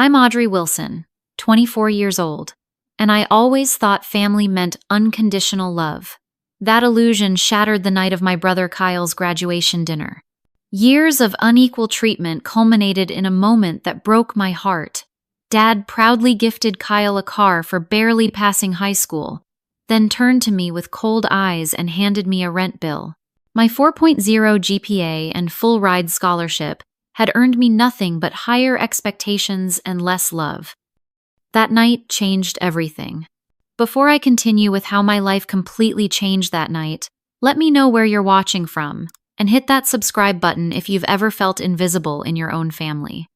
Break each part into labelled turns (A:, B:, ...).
A: I'm Audrey Wilson, 24 years old, and I always thought family meant unconditional love. That illusion shattered the night of my brother Kyle's graduation dinner. Years of unequal treatment culminated in a moment that broke my heart. Dad proudly gifted Kyle a car for barely passing high school, then turned to me with cold eyes and handed me a rent bill. My 4.0 GPA and full ride scholarship had earned me nothing but higher expectations and less love. That night changed everything. Before I continue with how my life completely changed that night, let me know where you're watching from, and hit that subscribe button if you've ever felt invisible in your own family.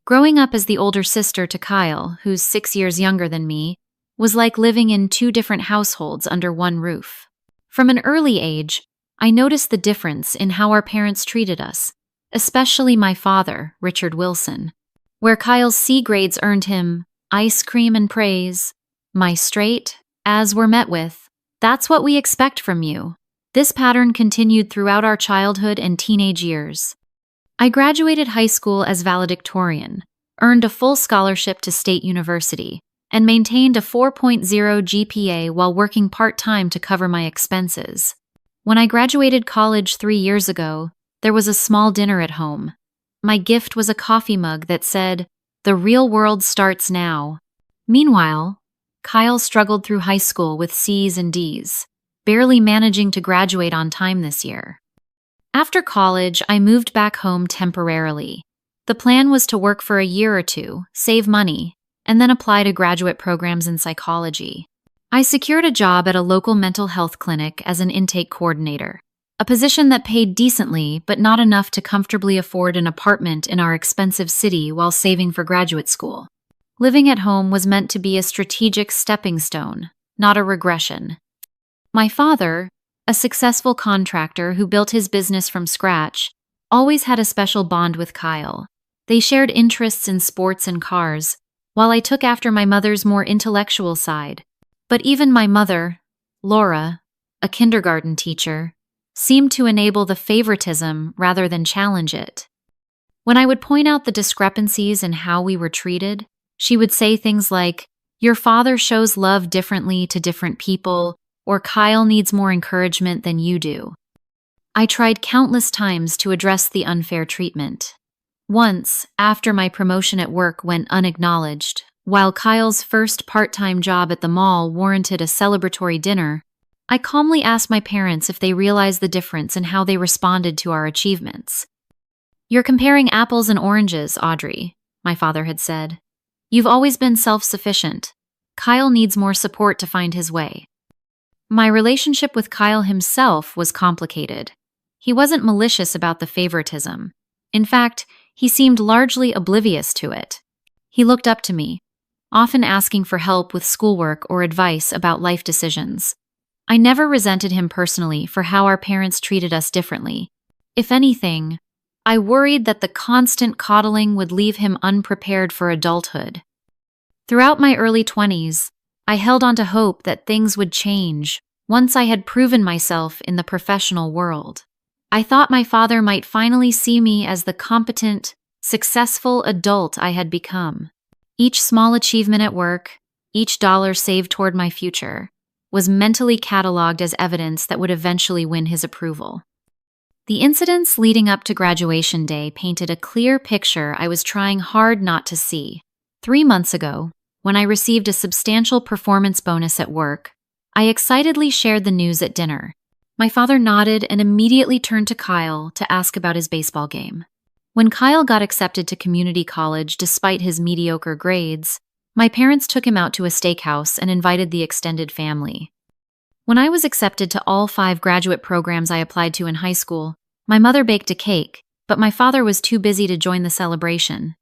A: Growing up as the older sister to Kyle, who's 6 years younger than me, was like living in two different households under one roof. From an early age, I noticed the difference in how our parents treated us, especially my father, Richard Wilson. Where Kyle's C grades earned him ice cream and praise, my straight As we're met with, "That's what we expect from you." This pattern continued throughout our childhood and teenage years. I graduated high school as valedictorian, earned a full scholarship to State University, and maintained a 4.0 GPA while working part-time to cover my expenses. When I graduated college 3 years ago, there was a small dinner at home. My gift was a coffee mug that said, "The real world starts now." Meanwhile, Kyle struggled through high school with C's and D's, barely managing to graduate on time this year. After college, I moved back home temporarily. The plan was to work for a year or two, save money, and then apply to graduate programs in psychology. I secured a job at a local mental health clinic as an intake coordinator, a position that paid decently but not enough to comfortably afford an apartment in our expensive city while saving for graduate school. Living at home was meant to be a strategic stepping stone, not a regression. My father, a successful contractor who built his business from scratch, always had a special bond with Kyle. They shared interests in sports and cars, while I took after my mother's more intellectual side. But even my mother, Laura, a kindergarten teacher, seemed to enable the favoritism rather than challenge it. When I would point out the discrepancies in how we were treated, she would say things like, "Your father shows love differently to different people," or "Kyle needs more encouragement than you do." I tried countless times to address the unfair treatment. Once, after my promotion at work went unacknowledged, while Kyle's first part-time job at the mall warranted a celebratory dinner, I calmly asked my parents if they realized the difference in how they responded to our achievements. "You're comparing apples and oranges, Audrey," my father had said. "You've always been self-sufficient. Kyle needs more support to find his way." My relationship with Kyle himself was complicated. He wasn't malicious about the favoritism. In fact, he seemed largely oblivious to it. He looked up to me, often asking for help with schoolwork or advice about life decisions. I never resented him personally for how our parents treated us differently. If anything, I worried that the constant coddling would leave him unprepared for adulthood. Throughout my early 20s, I held on to hope that things would change once I had proven myself in the professional world. I thought my father might finally see me as the competent, successful adult I had become. Each small achievement at work, each dollar saved toward my future, was mentally cataloged as evidence that would eventually win his approval. The incidents leading up to graduation day painted a clear picture I was trying hard not to see. 3 months ago, when I received a substantial performance bonus at work, I excitedly shared the news at dinner. My father nodded and immediately turned to Kyle to ask about his baseball game. When Kyle got accepted to community college despite his mediocre grades, my parents took him out to a steakhouse and invited the extended family. When I was accepted to all 5 graduate programs I applied to in high school, my mother baked a cake, but my father was too busy to join the celebration.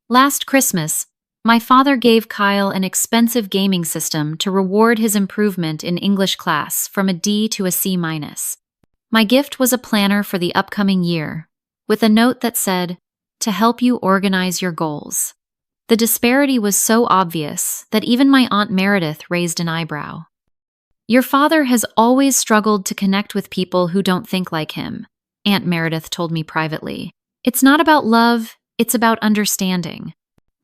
A: Last Christmas, my father gave Kyle an expensive gaming system to reward his improvement in English class from a D to a C-. My gift was a planner for the upcoming year, with a note that said, "To help you organize your goals." The disparity was so obvious that even my Aunt Meredith raised an eyebrow. "Your father has always struggled to connect with people who don't think like him," Aunt Meredith told me privately. "It's not about love, it's about understanding."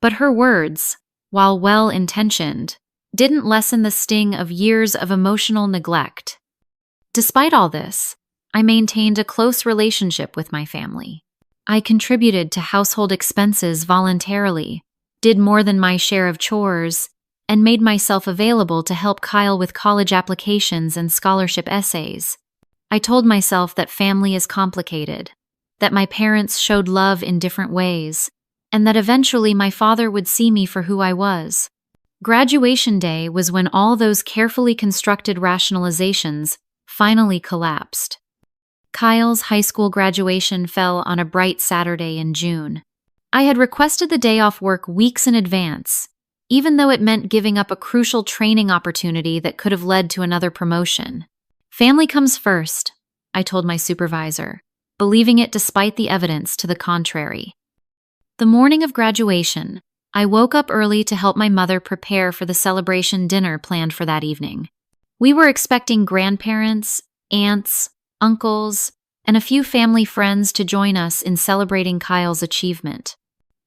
A: But her words, while well-intentioned, didn't lessen the sting of years of emotional neglect. Despite all this, I maintained a close relationship with my family. I contributed to household expenses voluntarily, did more than my share of chores, and made myself available to help Kyle with college applications and scholarship essays. I told myself that family is complicated, that my parents showed love in different ways, and that eventually my father would see me for who I was. Graduation day was when all those carefully constructed rationalizations finally collapsed. Kyle's high school graduation fell on a bright Saturday in June. I had requested the day off work weeks in advance, even though it meant giving up a crucial training opportunity that could have led to another promotion. Family comes first, I told my supervisor, believing it despite the evidence to the contrary. The morning of graduation, I woke up early to help my mother prepare for the celebration dinner planned for that evening. We were expecting grandparents, aunts, uncles, and a few family friends to join us in celebrating Kyle's achievement.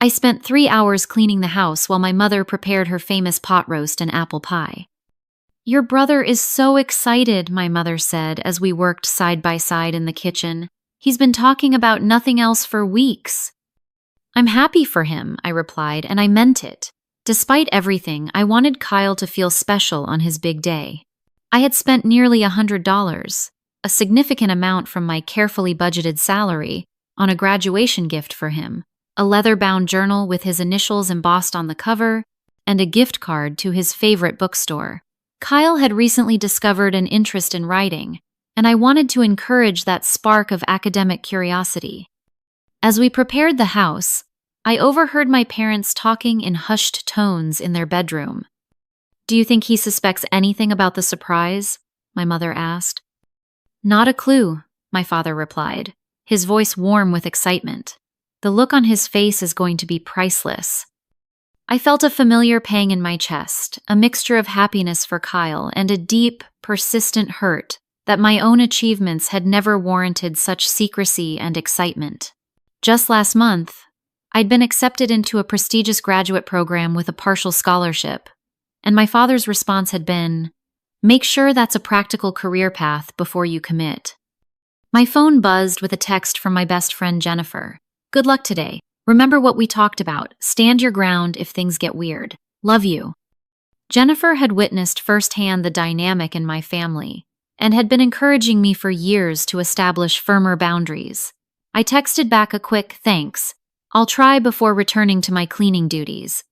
A: I spent 3 hours cleaning the house while my mother prepared her famous pot roast and apple pie. "Your brother is so excited," my mother said as we worked side by side in the kitchen. "He's been talking about nothing else for weeks." "I'm happy for him," I replied, and I meant it. Despite everything, I wanted Kyle to feel special on his big day. I had spent nearly $100, a significant amount from my carefully budgeted salary, on a graduation gift for him, a leather-bound journal with his initials embossed on the cover, and a gift card to his favorite bookstore. Kyle had recently discovered an interest in writing, and I wanted to encourage that spark of academic curiosity. As we prepared the house, I overheard my parents talking in hushed tones in their bedroom. "Do you think he suspects anything about the surprise?" my mother asked. "Not a clue," my father replied, his voice warm with excitement. "The look on his face is going to be priceless." I felt a familiar pang in my chest, a mixture of happiness for Kyle and a deep, persistent hurt that my own achievements had never warranted such secrecy and excitement. Just last month, I'd been accepted into a prestigious graduate program with a partial scholarship, and my father's response had been, "Make sure that's a practical career path before you commit." My phone buzzed with a text from my best friend Jennifer. "Good luck today. Remember what we talked about. Stand your ground if things get weird. Love you." Jennifer had witnessed firsthand the dynamic in my family and had been encouraging me for years to establish firmer boundaries. I texted back a quick "thanks. I'll try" before returning to my cleaning duties.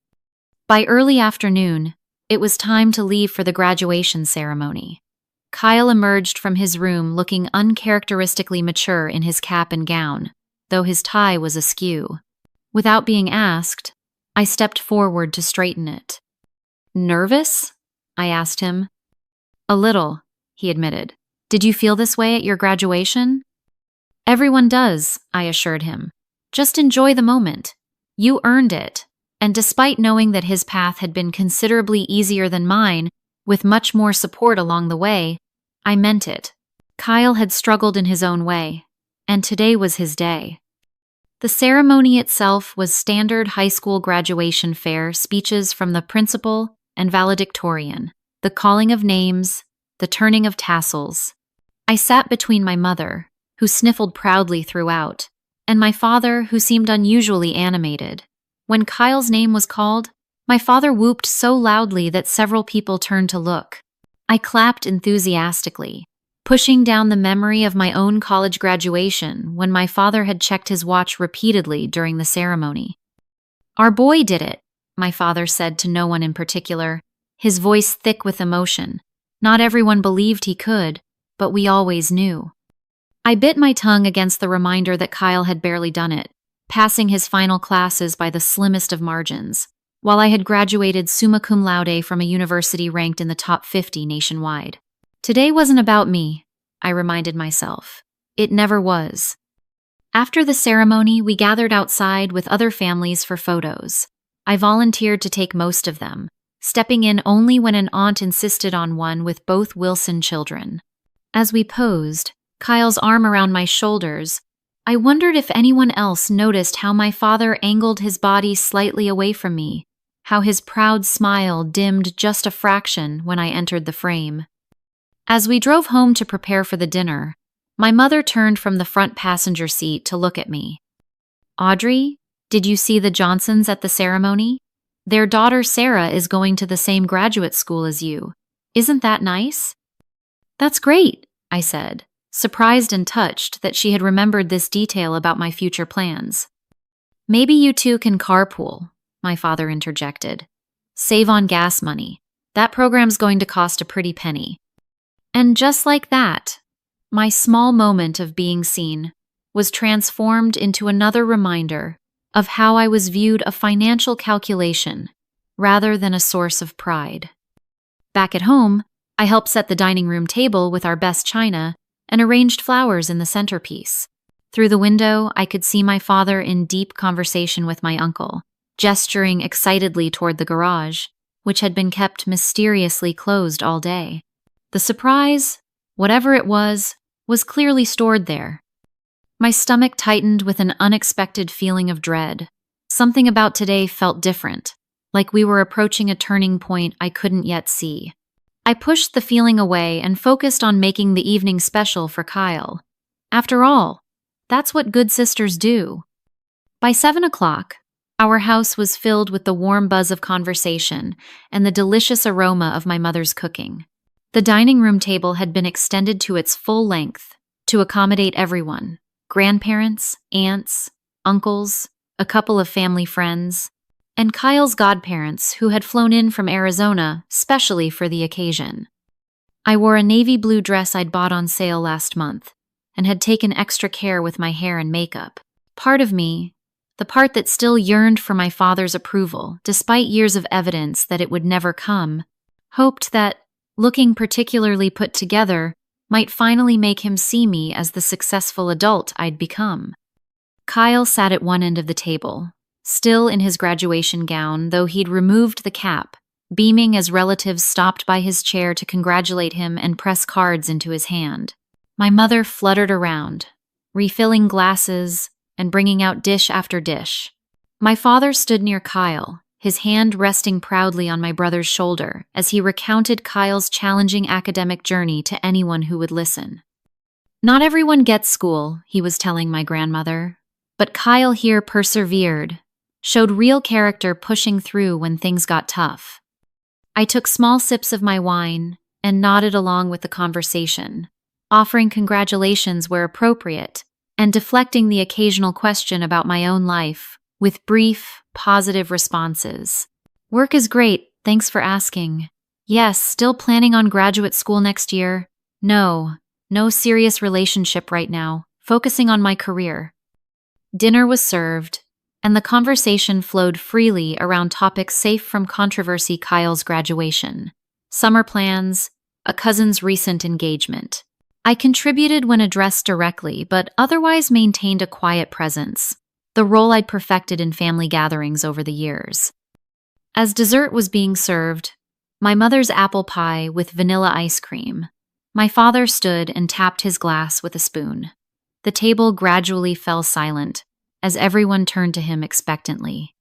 A: By early afternoon, it was time to leave for the graduation ceremony. Kyle emerged from his room looking uncharacteristically mature in his cap and gown, though his tie was askew. Without being asked, I stepped forward to straighten it. "Nervous?" I asked him. "A little," he admitted. "Did you feel this way at your graduation?" "Everyone does," I assured him. "Just enjoy the moment. You earned it." And despite knowing that his path had been considerably easier than mine, with much more support along the way, I meant it. Kyle had struggled in his own way, and today was his day. The ceremony itself was standard high school graduation fare speeches from the principal and valedictorian, the calling of names, the turning of tassels. I sat between my mother, who sniffled proudly throughout, and my father, who seemed unusually animated. When Kyle's name was called, my father whooped so loudly that several people turned to look. I clapped enthusiastically, pushing down the memory of my own college graduation when my father had checked his watch repeatedly during the ceremony. "Our boy did it," my father said to no one in particular, his voice thick with emotion. Not everyone believed he could, but we always knew. I bit my tongue against the reminder that Kyle had barely done it, passing his final classes by the slimmest of margins, while I had graduated summa cum laude from a university ranked in the top 50 nationwide. Today wasn't about me, I reminded myself. It never was. After the ceremony, we gathered outside with other families for photos. I volunteered to take most of them, stepping in only when an aunt insisted on one with both Wilson children. As we posed, Kyle's arm around my shoulders, I wondered if anyone else noticed how my father angled his body slightly away from me, how his proud smile dimmed just a fraction when I entered the frame. As we drove home to prepare for the dinner, my mother turned from the front passenger seat to look at me. Audrey, did you see the Johnsons at the ceremony? Their daughter Sarah is going to the same graduate school as you. Isn't that nice? That's great, I said, surprised and touched that she had remembered this detail about my future plans. Maybe you two can carpool, my father interjected. Save on gas money. That program's going to cost a pretty penny. And just like that, my small moment of being seen was transformed into another reminder of how I was viewed a financial calculation rather than a source of pride. Back at home, I helped set the dining room table with our best china and arranged flowers in the centerpiece. Through the window, I could see my father in deep conversation with my uncle, gesturing excitedly toward the garage, which had been kept mysteriously closed all day. The surprise, whatever it was clearly stored there. My stomach tightened with an unexpected feeling of dread. Something about today felt different, like we were approaching a turning point I couldn't yet see. I pushed the feeling away and focused on making the evening special for Kyle. After all, that's what good sisters do. By 7 o'clock, our house was filled with the warm buzz of conversation and the delicious aroma of my mother's cooking. The dining room table had been extended to its full length to accommodate everyone: grandparents, aunts, uncles, a couple of family friends, and Kyle's godparents who had flown in from Arizona specially for the occasion. I wore a navy blue dress I'd bought on sale last month and had taken extra care with my hair and makeup. Part of me, the part that still yearned for my father's approval despite years of evidence that it would never come, hoped that looking particularly put together might finally make him see me as the successful adult I'd become. Kyle sat at one end of the table, still in his graduation gown, though he'd removed the cap, beaming as relatives stopped by his chair to congratulate him and press cards into his hand. My mother fluttered around, refilling glasses and bringing out dish after dish. My father stood near Kyle, his hand resting proudly on my brother's shoulder as he recounted Kyle's challenging academic journey to anyone who would listen. Not everyone gets school, he was telling my grandmother, but Kyle here persevered, showed real character pushing through when things got tough. I took small sips of my wine and nodded along with the conversation, offering congratulations where appropriate and deflecting the occasional question about my own life with brief, positive responses. Work is great, thanks for asking. Yes, still planning on graduate school next year. No serious relationship right now, focusing on my career. Dinner was served, and the conversation flowed freely around topics safe from controversy: Kyle's graduation, summer plans, a cousin's recent engagement. I contributed when addressed directly, but otherwise maintained a quiet presence, the role I'd perfected in family gatherings over the years. As dessert was being served, my mother's apple pie with vanilla ice cream, my father stood and tapped his glass with a spoon. The table gradually fell silent as everyone turned to him expectantly.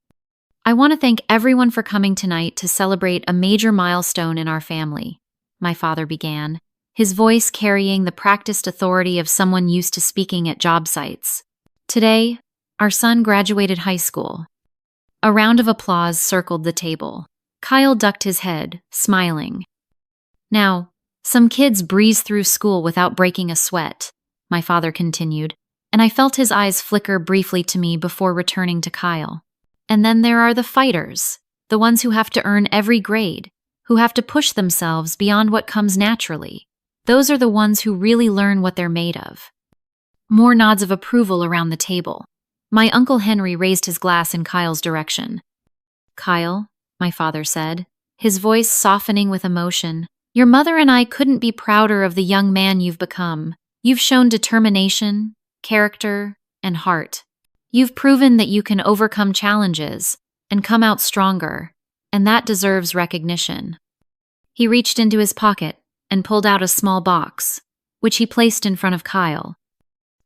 A: I want to thank everyone for coming tonight to celebrate a major milestone in our family, my father began, his voice carrying the practiced authority of someone used to speaking at job sites. Today, our son graduated high school. A round of applause circled the table. Kyle ducked his head, smiling. Now, some kids breeze through school without breaking a sweat, my father continued, and I felt his eyes flicker briefly to me before returning to Kyle. And then there are the fighters, the ones who have to earn every grade, who have to push themselves beyond what comes naturally. Those are the ones who really learn what they're made of. More nods of approval around the table. My Uncle Henry raised his glass in Kyle's direction. Kyle, my father said, his voice softening with emotion, your mother and I couldn't be prouder of the young man you've become. You've shown determination, character, and heart. You've proven that you can overcome challenges and come out stronger, and that deserves recognition. He reached into his pocket and pulled out a small box, which he placed in front of Kyle.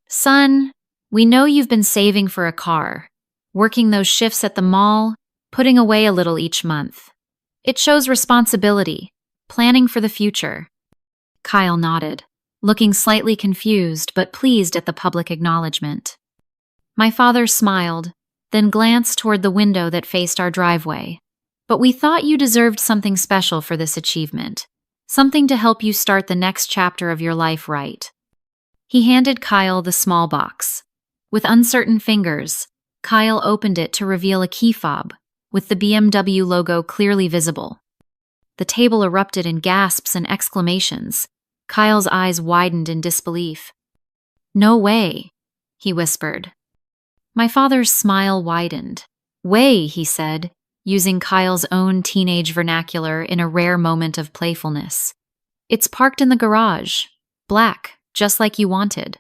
A: Son, We know you've been saving for a car, working those shifts at the mall, putting away a little each month. It shows responsibility, planning for the future." Kyle nodded, looking slightly confused but pleased at the public acknowledgement. My father smiled, then glanced toward the window that faced our driveway. "But we thought you deserved something special for this achievement, something to help you start the next chapter of your life right." He handed Kyle the small box. With uncertain fingers, Kyle opened it to reveal a key fob, with the BMW logo clearly visible. The table erupted in gasps and exclamations. Kyle's eyes widened in disbelief. "No way," he whispered. My father's smile widened. "Way," he said, using Kyle's own teenage vernacular in a rare moment of playfulness. "It's parked in the garage. Black, just like you wanted."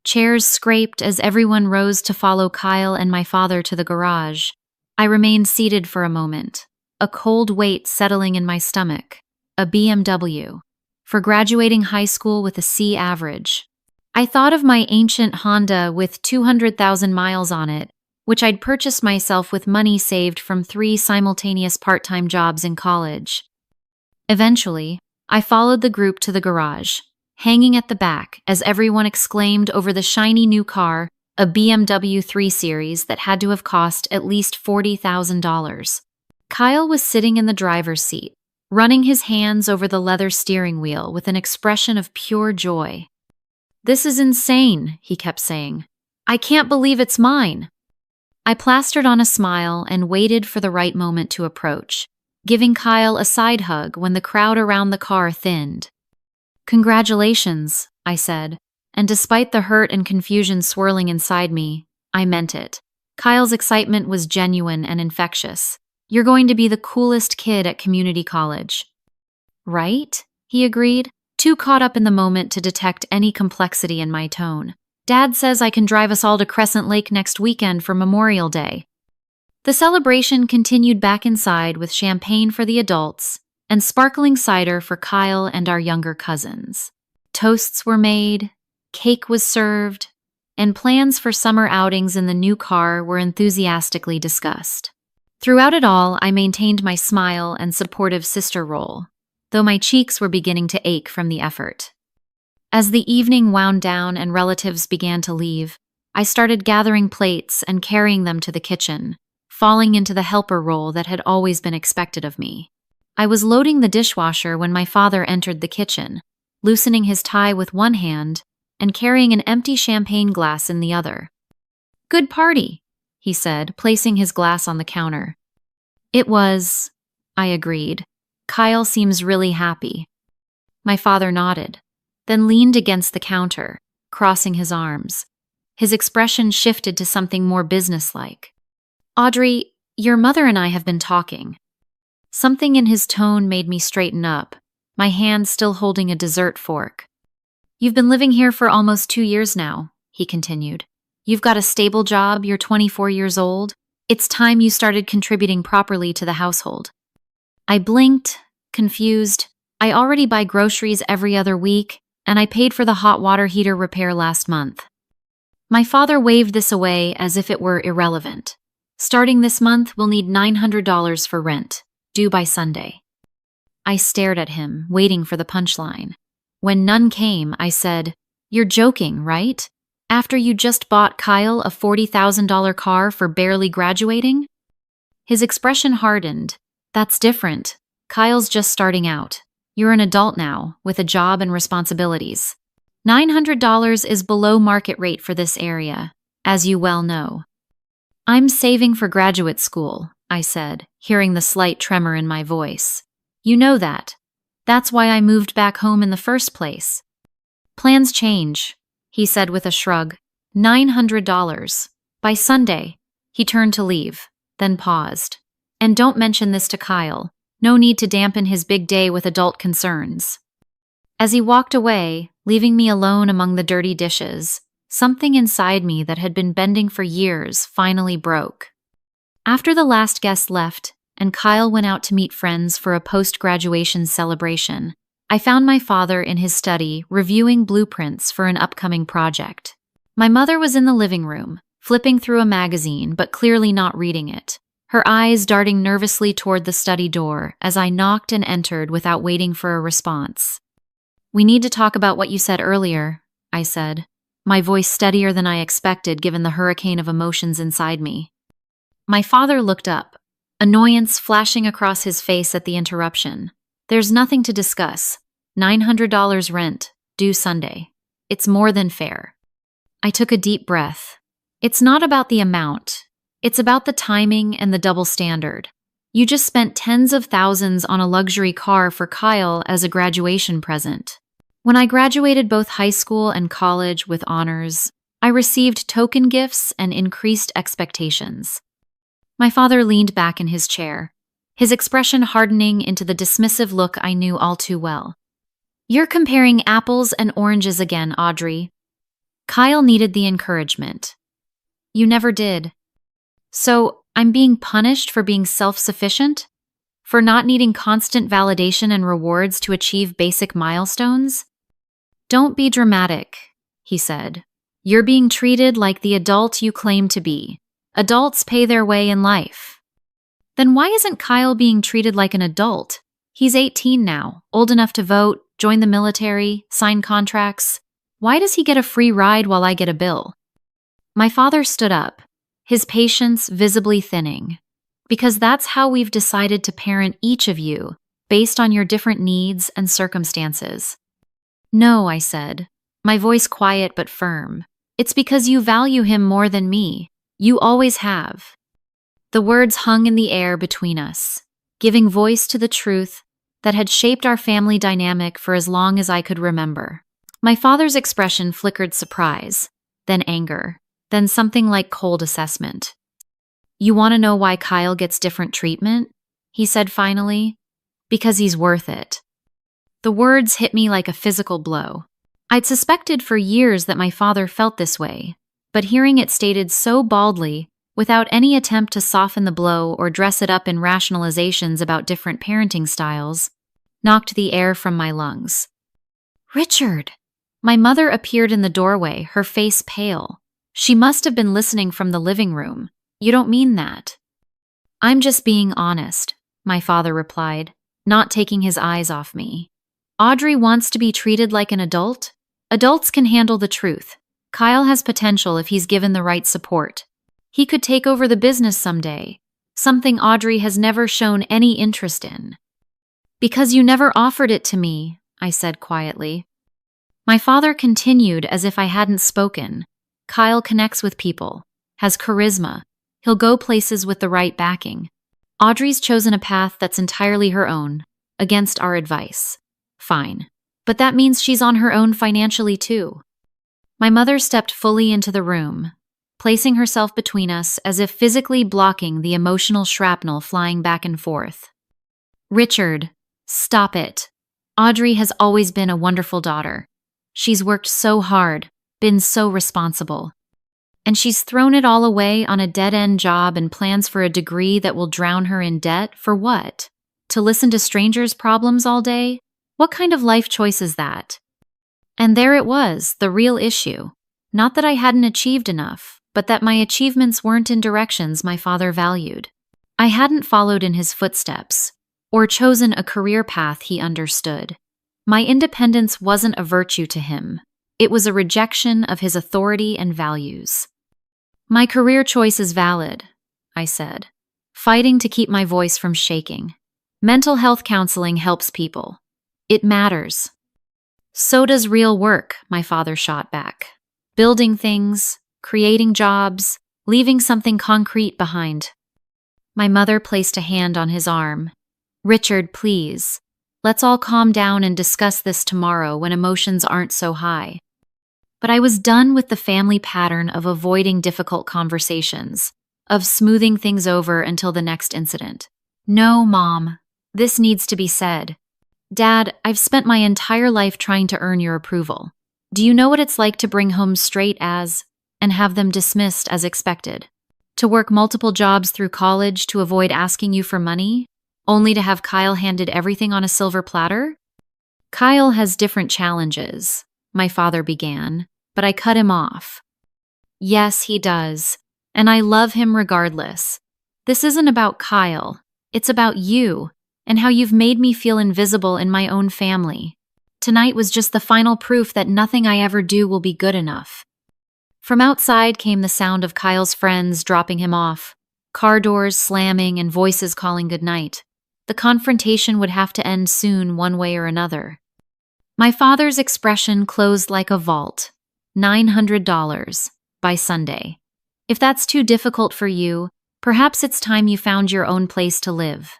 A: Chairs scraped as everyone rose to follow Kyle and my father to the garage. I remained seated for a moment, a cold weight settling in my stomach. A BMW. For graduating high school with a C average. I thought of my ancient Honda with 200,000 miles on it, which I'd purchased myself with money saved from 3 simultaneous part-time jobs in college. Eventually, I followed the group to the garage, hanging at the back as everyone exclaimed over the shiny new car, a BMW 3 Series that had to have cost at least $40,000. Kyle was sitting in the driver's seat, running his hands over the leather steering wheel with an expression of pure joy. "This is insane," he kept saying. "I can't believe it's mine." I plastered on a smile and waited for the right moment to approach, giving Kyle a side hug when the crowd around the car thinned. "Congratulations," I said, and despite the hurt and confusion swirling inside me, I meant it. Kyle's excitement was genuine and infectious. "You're going to be the coolest kid at community college." "Right?" he agreed, too caught up in the moment to detect any complexity in my tone. "Dad says I can drive us all to Crescent Lake next weekend for Memorial Day." The celebration continued back inside with champagne for the adults and sparkling cider for Kyle and our younger cousins. Toasts were made, cake was served, and plans for summer outings in the new car were enthusiastically discussed. Throughout it all, I maintained my smile and supportive sister role, though my cheeks were beginning to ache from the effort. As the evening wound down and relatives began to leave, I started gathering plates and carrying them to the kitchen, falling into the helper role that had always been expected of me. I was loading the dishwasher when my father entered the kitchen, loosening his tie with one hand and carrying an empty champagne glass in the other. "Good party," he said, placing his glass on the counter. "It was," I agreed. "Kyle seems really happy." My father nodded, then leaned against the counter, crossing his arms. His expression shifted to something more businesslike. "Audrey, your mother and I have been talking." Something in his tone made me straighten up, my hand still holding a dessert fork. "You've been living here for almost 2 years now," he continued. "You've got a stable job, you're 24 years old. It's time you started contributing properly to the household." I blinked, confused. I already buy groceries every other week, and I paid for the hot water heater repair last month. My father waved this away as if it were irrelevant. "Starting this month, we'll need $900 for rent, due by Sunday." I stared at him, waiting for the punchline. When none came, I said, "You're joking, right? After you just bought Kyle a $40,000 car for barely graduating?" His expression hardened. "That's different. Kyle's just starting out. You're an adult now, with a job and responsibilities. $900 is below market rate for this area, as you well know." "I'm saving for graduate school," I said, hearing the slight tremor in my voice. "You know that. That's why I moved back home in the first place." "Plans change," he said with a shrug. $900. By Sunday." He turned to leave, then paused. "And don't mention this to Kyle. No need to dampen his big day with adult concerns." As he walked away, leaving me alone among the dirty dishes, something inside me that had been bending for years finally broke. After the last guest left, and Kyle went out to meet friends for a post-graduation celebration, I found my father in his study reviewing blueprints for an upcoming project. My mother was in the living room, flipping through a magazine, but clearly not reading it, her eyes darting nervously toward the study door as I knocked and entered without waiting for a response. "We need to talk about what you said earlier," I said, my voice steadier than I expected given the hurricane of emotions inside me. My father looked up, annoyance flashing across his face at the interruption. "There's nothing to discuss. $900 rent, due Sunday. It's more than fair." I took a deep breath. It's not about the amount. It's about the timing and the double standard. You just spent tens of thousands on a luxury car for Kyle as a graduation present. When I graduated both high school and college with honors, I received token gifts and increased expectations. My father leaned back in his chair, his expression hardening into the dismissive look I knew all too well. "You're comparing apples and oranges again, Audrey." Kyle needed the encouragement. "You never did." "So, I'm being punished for being self-sufficient? For not needing constant validation and rewards to achieve basic milestones?" "Don't be dramatic," he said. "You're being treated like the adult you claim to be. Adults pay their way in life." "Then why isn't Kyle being treated like an adult? He's 18 now, old enough to vote, join the military, sign contracts. Why does he get a free ride while I get a bill?" My father stood up, his patience visibly thinning. "Because that's how we've decided to parent each of you, based on your different needs and circumstances." "No," I said, my voice quiet but firm. "It's because you value him more than me. You always have." The words hung in the air between us, giving voice to the truth that had shaped our family dynamic for as long as I could remember. My father's expression flickered surprise, then anger, then something like cold assessment. "You want to know why Kyle gets different treatment?" he said finally. "Because he's worth it." The words hit me like a physical blow. I'd suspected for years that my father felt this way, but hearing it stated so baldly, without any attempt to soften the blow or dress it up in rationalizations about different parenting styles, knocked the air from my lungs. "Richard!" My mother appeared in the doorway, her face pale. She must have been listening from the living room. "You don't mean that." "I'm just being honest," my father replied, not taking his eyes off me. "Audrey wants to be treated like an adult. Adults can handle the truth. Kyle has potential if he's given the right support. He could take over the business someday, something Audrey has never shown any interest in." "Because you never offered it to me," I said quietly. My father continued as if I hadn't spoken. "Kyle connects with people, has charisma. He'll go places with the right backing. Audrey's chosen a path that's entirely her own, against our advice. Fine. But that means she's on her own financially too." My mother stepped fully into the room, placing herself between us as if physically blocking the emotional shrapnel flying back and forth. "Richard, stop it. Audrey has always been a wonderful daughter. She's worked so hard, been so responsible. And she's thrown it all away on a dead-end job and plans for a degree that will drown her in debt for what? To listen to strangers' problems all day? What kind of life choice is that?" And there it was, the real issue. Not that I hadn't achieved enough, but that my achievements weren't in directions my father valued. I hadn't followed in his footsteps, or chosen a career path he understood. My independence wasn't a virtue to him. It was a rejection of his authority and values. "My career choice is valid," I said, fighting to keep my voice from shaking. "Mental health counseling helps people. It matters." "So does real work," my father shot back. "Building things, creating jobs, leaving something concrete behind." My mother placed a hand on his arm. "Richard, please. Let's all calm down and discuss this tomorrow when emotions aren't so high." But I was done with the family pattern of avoiding difficult conversations, of smoothing things over until the next incident. "No, Mom. This needs to be said. Dad, I've spent my entire life trying to earn your approval. Do you know what it's like to bring home straight A's and have them dismissed as expected? To work multiple jobs through college to avoid asking you for money, only to have Kyle handed everything on a silver platter?" "Kyle has different challenges," my father began, but I cut him off. Yes, he does. And I love him regardless. This isn't about Kyle. It's about you and how you've made me feel invisible in my own family. Tonight was just the final proof that nothing I ever do will be good enough. From outside came the sound of Kyle's friends dropping him off, car doors slamming and voices calling goodnight. The confrontation would have to end soon one way or another. My father's expression closed like a vault. $900 by Sunday. If that's too difficult for you, perhaps it's time you found your own place to live.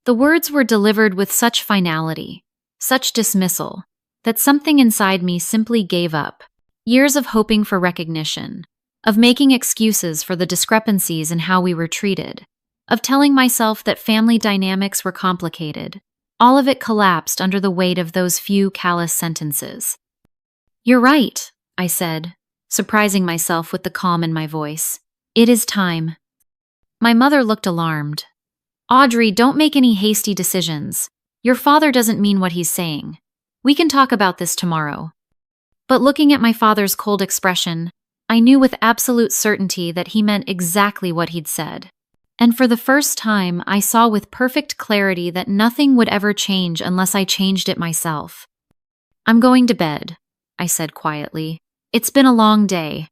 A: The words were delivered with such finality, such dismissal, that something inside me simply gave up. Years of hoping for recognition, of making excuses for the discrepancies in how we were treated, of telling myself that family dynamics were complicated, all of it collapsed under the weight of those few callous sentences. "You're right," I said, surprising myself with the calm in my voice. "It is time." My mother looked alarmed. "Audrey, don't make any hasty decisions. Your father doesn't mean what he's saying. We can talk about this tomorrow." But looking at my father's cold expression, I knew with absolute certainty that he meant exactly what he'd said. And for the first time, I saw with perfect clarity that nothing would ever change unless I changed it myself. "I'm going to bed," I said quietly. "It's been a long day."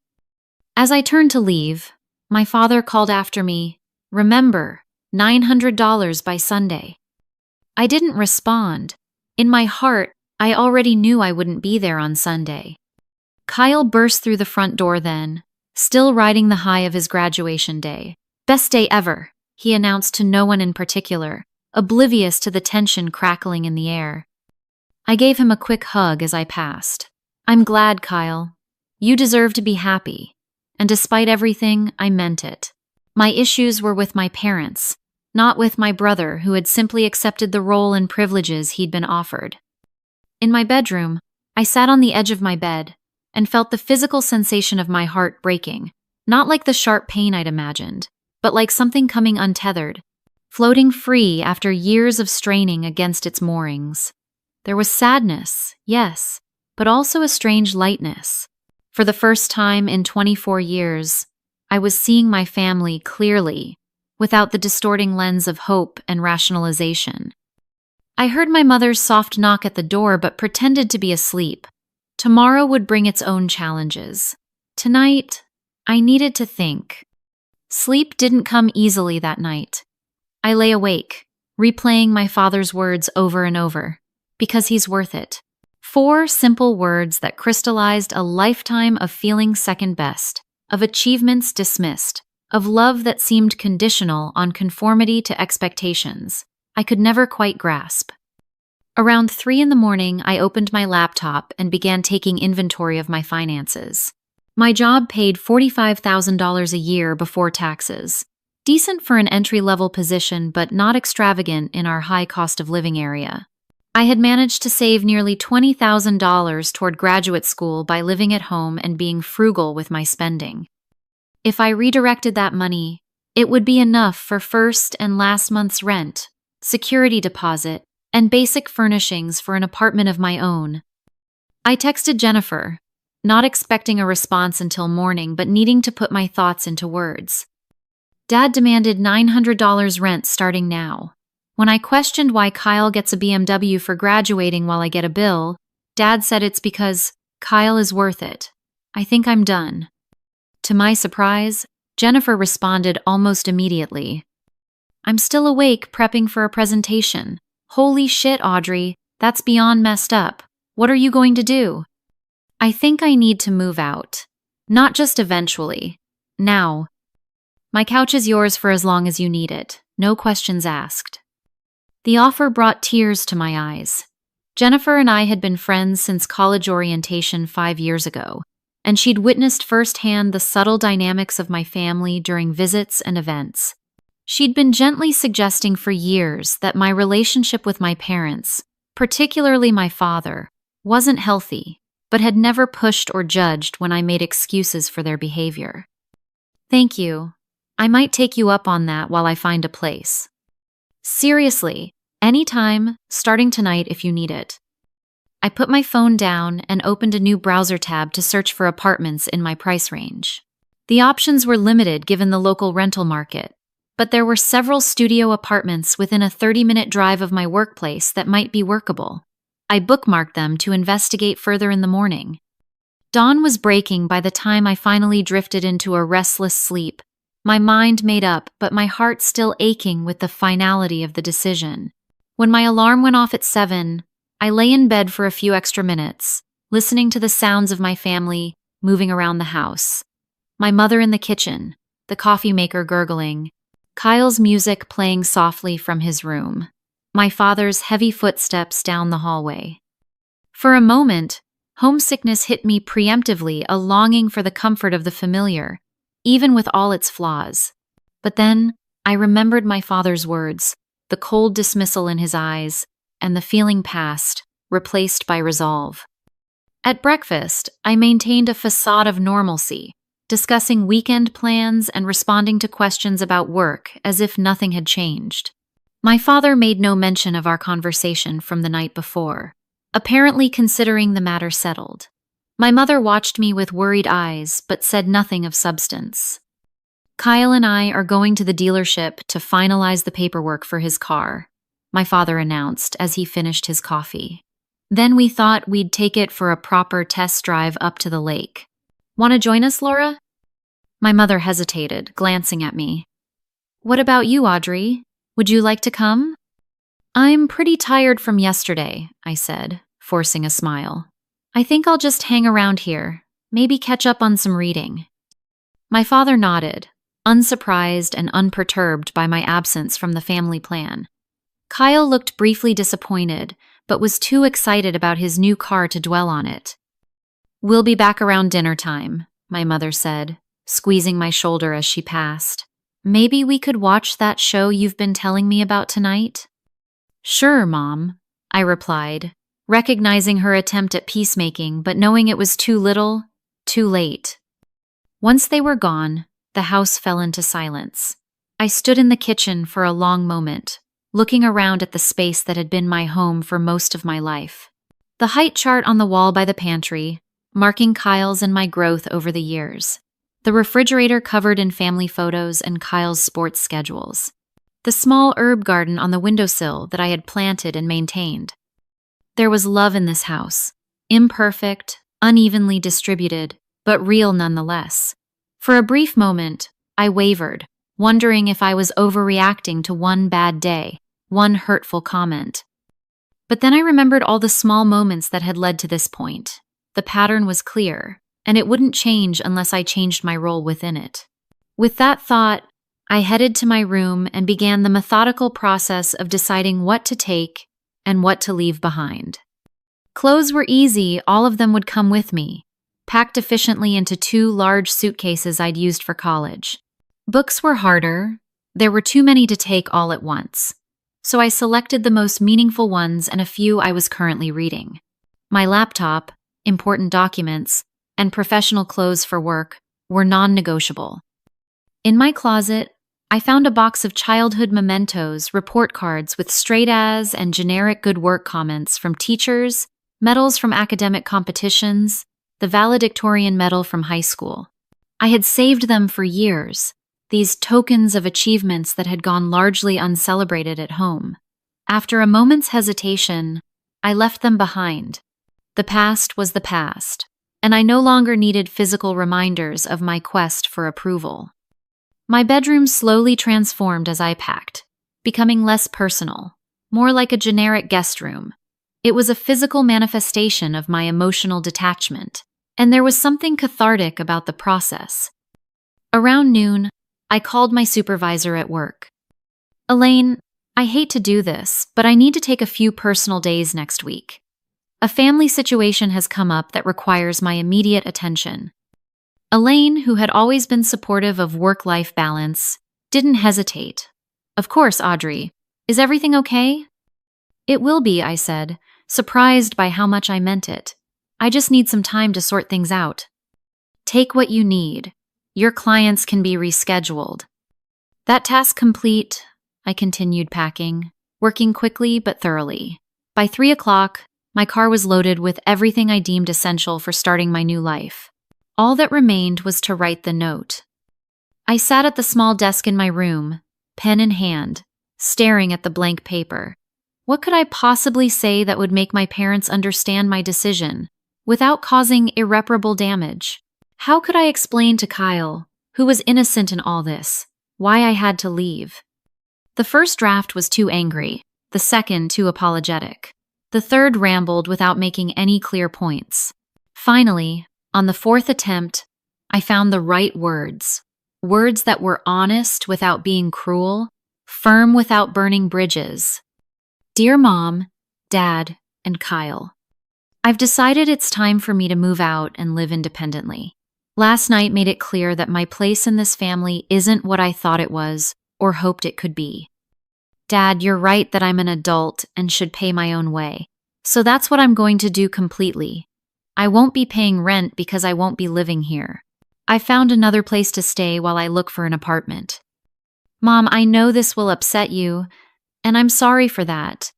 A: As I turned to leave, my father called after me, "Remember, $900 by Sunday." I didn't respond. In my heart, I already knew I wouldn't be there on Sunday. Kyle burst through the front door then, still riding the high of his graduation day. "Best day ever," he announced to no one in particular, oblivious to the tension crackling in the air. I gave him a quick hug as I passed. "I'm glad, Kyle. You deserve to be happy." And despite everything, I meant it. My issues were with my parents, not with my brother who had simply accepted the role and privileges he'd been offered. In my bedroom, I sat on the edge of my bed and felt the physical sensation of my heart breaking, not like the sharp pain I'd imagined, but like something coming untethered, floating free after years of straining against its moorings. There was sadness, yes, but also a strange lightness. For the first time in 24 years, I was seeing my family clearly, without the distorting lens of hope and rationalization. I heard my mother's soft knock at the door but pretended to be asleep. Tomorrow would bring its own challenges. Tonight, I needed to think. Sleep didn't come easily that night. I lay awake, replaying my father's words over and over. "Because he's worth it." 4 simple words that crystallized a lifetime of feeling second best, of achievements dismissed, of love that seemed conditional on conformity to expectations I could never quite grasp. Around 3 in the morning, I opened my laptop and began taking inventory of my finances. My job paid $45,000 a year before taxes, decent for an entry-level position but not extravagant in our high cost of living area. I had managed to save nearly $20,000 toward graduate school by living at home and being frugal with my spending. If I redirected that money, it would be enough for first and last month's rent, security deposit, and basic furnishings for an apartment of my own. I texted Jennifer, not expecting a response until morning but needing to put my thoughts into words. Dad demanded $900 rent starting now. When I questioned why Kyle gets a BMW for graduating while I get a bill, Dad said it's because Kyle is worth it. I think I'm done. To my surprise, Jennifer responded almost immediately. "I'm still awake prepping for a presentation. Holy shit, Audrey, that's beyond messed up. What are you going to do?" "I think I need to move out. Not just eventually. Now. My couch is yours for as long as you need it. No questions asked." The offer brought tears to my eyes. Jennifer and I had been friends since college orientation 5 years ago, and she'd witnessed firsthand the subtle dynamics of my family during visits and events. She'd been gently suggesting for years that my relationship with my parents, particularly my father, wasn't healthy, but had never pushed or judged when I made excuses for their behavior. "Thank you. I might take you up on that while I find a place. Seriously, anytime, starting tonight if you need it." I put my phone down and opened a new browser tab to search for apartments in my price range. The options were limited given the local rental market, but there were several studio apartments within a 30-minute drive of my workplace that might be workable. I bookmarked them to investigate further in the morning. Dawn was breaking by the time I finally drifted into a restless sleep, my mind made up but my heart still aching with the finality of the decision. When my alarm went off at 7, I lay in bed for a few extra minutes, listening to the sounds of my family moving around the house. My mother in the kitchen, the coffee maker gurgling, Kyle's music playing softly from his room, my father's heavy footsteps down the hallway. For a moment, homesickness hit me preemptively, a longing for the comfort of the familiar, even with all its flaws. But then, I remembered my father's words, the cold dismissal in his eyes, and the feeling passed, replaced by resolve. At breakfast, I maintained a facade of normalcy, discussing weekend plans and responding to questions about work as if nothing had changed. My father made no mention of our conversation from the night before, apparently considering the matter settled. My mother watched me with worried eyes, but said nothing of substance. Kyle and I are going to the dealership to finalize the paperwork for his car, my father announced as he finished his coffee. Then we thought we'd take it for a proper test drive up to the lake. Want to join us, Laura? My mother hesitated, glancing at me. What about you, Audrey? Would you like to come? I'm pretty tired from yesterday, I said, forcing a smile. I think I'll just hang around here, maybe catch up on some reading. My father nodded, unsurprised and unperturbed by my absence from the family plan. Kyle looked briefly disappointed, but was too excited about his new car to dwell on it. We'll be back around dinner time, my mother said, squeezing my shoulder as she passed. Maybe we could watch that show you've been telling me about tonight? Sure, Mom, I replied, recognizing her attempt at peacemaking but knowing it was too little, too late. Once they were gone, the house fell into silence. I stood in the kitchen for a long moment, looking around at the space that had been my home for most of my life. The height chart on the wall by the pantry, marking Kyle's and my growth over the years. The refrigerator covered in family photos and Kyle's sports schedules. The small herb garden on the windowsill that I had planted and maintained. There was love in this house, imperfect, unevenly distributed, but real nonetheless. For a brief moment, I wavered, wondering if I was overreacting to one bad day, one hurtful comment. But then I remembered all the small moments that had led to this point. The pattern was clear, and it wouldn't change unless I changed my role within it. With that thought, I headed to my room and began the methodical process of deciding what to take and what to leave behind. Clothes were easy, all of them would come with me, packed efficiently into 2 large suitcases I'd used for college. Books were harder, there were too many to take all at once, so I selected the most meaningful ones and a few I was currently reading. My laptop, important documents, and professional clothes for work were non-negotiable. In my closet, I found a box of childhood mementos, report cards with straight A's and generic good work comments from teachers, medals from academic competitions, the valedictorian medal from high school. I had saved them for years, these tokens of achievements that had gone largely uncelebrated at home. After a moment's hesitation, I left them behind. The past was the past, and I no longer needed physical reminders of my quest for approval. My bedroom slowly transformed as I packed, becoming less personal, more like a generic guest room. It was a physical manifestation of my emotional detachment, and there was something cathartic about the process. Around noon, I called my supervisor at work. Elaine, I hate to do this, but I need to take a few personal days next week. A family situation has come up that requires my immediate attention. Elaine, who had always been supportive of work-life balance, didn't hesitate. Of course, Audrey. Is everything okay? It will be, I said, surprised by how much I meant it. I just need some time to sort things out. Take what you need. Your clients can be rescheduled. That task complete, I continued packing, working quickly but thoroughly. By 3 o'clock, my car was loaded with everything I deemed essential for starting my new life. All that remained was to write the note. I sat at the small desk in my room, pen in hand, staring at the blank paper. What could I possibly say that would make my parents understand my decision, without causing irreparable damage? How could I explain to Kyle, who was innocent in all this, why I had to leave? The first draft was too angry, the second too apologetic. The third rambled without making any clear points. Finally, on the fourth attempt, I found the right words. Words that were honest without being cruel, firm without burning bridges. Dear Mom, Dad, and Kyle, I've decided it's time for me to move out and live independently. Last night made it clear that my place in this family isn't what I thought it was or hoped it could be. Dad, you're right that I'm an adult and should pay my own way. So that's what I'm going to do completely. I won't be paying rent because I won't be living here. I found another place to stay while I look for an apartment. Mom, I know this will upset you, and I'm sorry for that.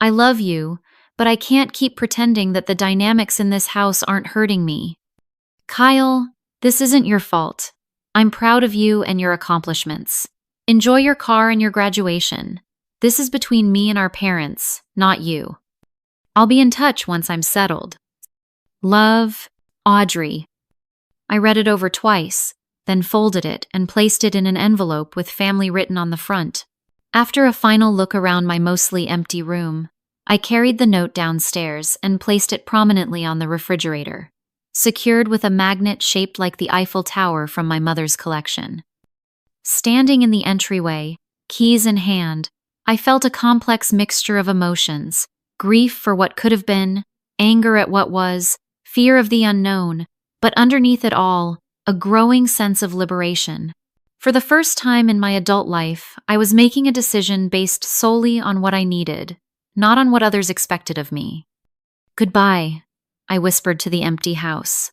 A: I love you, but I can't keep pretending that the dynamics in this house aren't hurting me. Kyle, this isn't your fault. I'm proud of you and your accomplishments. Enjoy your car and your graduation. This is between me and our parents, not you. I'll be in touch once I'm settled. Love, Audrey. I read it over twice, then folded it and placed it in an envelope with family written on the front. After a final look around my mostly empty room, I carried the note downstairs and placed it prominently on the refrigerator, secured with a magnet shaped like the Eiffel Tower from my mother's collection. Standing in the entryway, keys in hand, I felt a complex mixture of emotions: grief for what could have been, anger at what was, fear of the unknown, but underneath it all, a growing sense of liberation. For the first time in my adult life, I was making a decision based solely on what I needed, not on what others expected of me. Goodbye, I whispered to the empty house.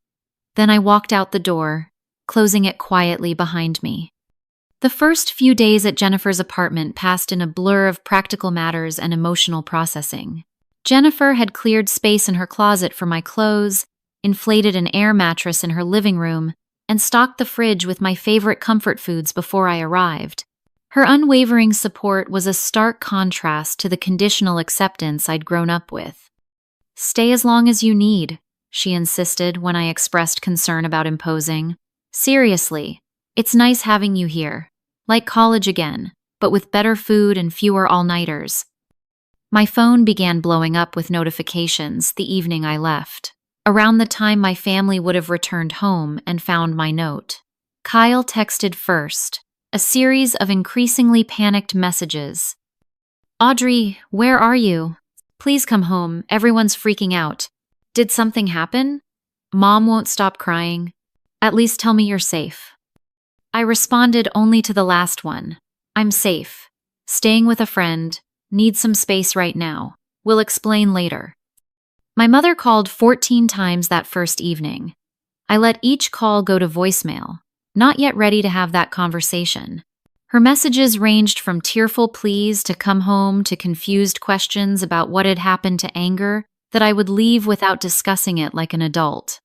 A: Then I walked out the door, closing it quietly behind me. The first few days at Jennifer's apartment passed in a blur of practical matters and emotional processing. Jennifer had cleared space in her closet for my clothes, inflated an air mattress in her living room, and stocked the fridge with my favorite comfort foods before I arrived. Her unwavering support was a stark contrast to the conditional acceptance I'd grown up with. Stay as long as you need, she insisted when I expressed concern about imposing. Seriously, it's nice having you here. Like college again, but with better food and fewer all-nighters. My phone began blowing up with notifications the evening I left, around the time my family would have returned home and found my note. Kyle texted first, a series of increasingly panicked messages. Audrey, where are you? Please come home, everyone's freaking out. Did something happen? Mom won't stop crying. At least tell me you're safe. I responded only to the last one. I'm safe. Staying with a friend. Need some space right now. We'll explain later. My mother called 14 times that first evening. I let each call go to voicemail, not yet ready to have that conversation. Her messages ranged from tearful pleas to come home to confused questions about what had happened to anger that I would leave without discussing it like an adult.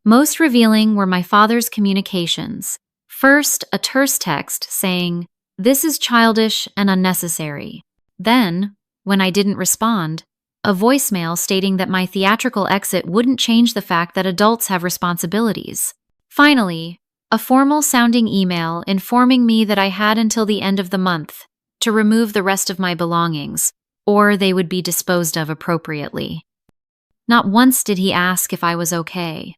A: Most revealing were my father's communications. First, a terse text saying, "This is childish and unnecessary." Then, when I didn't respond, a voicemail stating that my theatrical exit wouldn't change the fact that adults have responsibilities. Finally, a formal-sounding email informing me that I had until the end of the month to remove the rest of my belongings, or they would be disposed of appropriately. Not once did he ask if I was okay.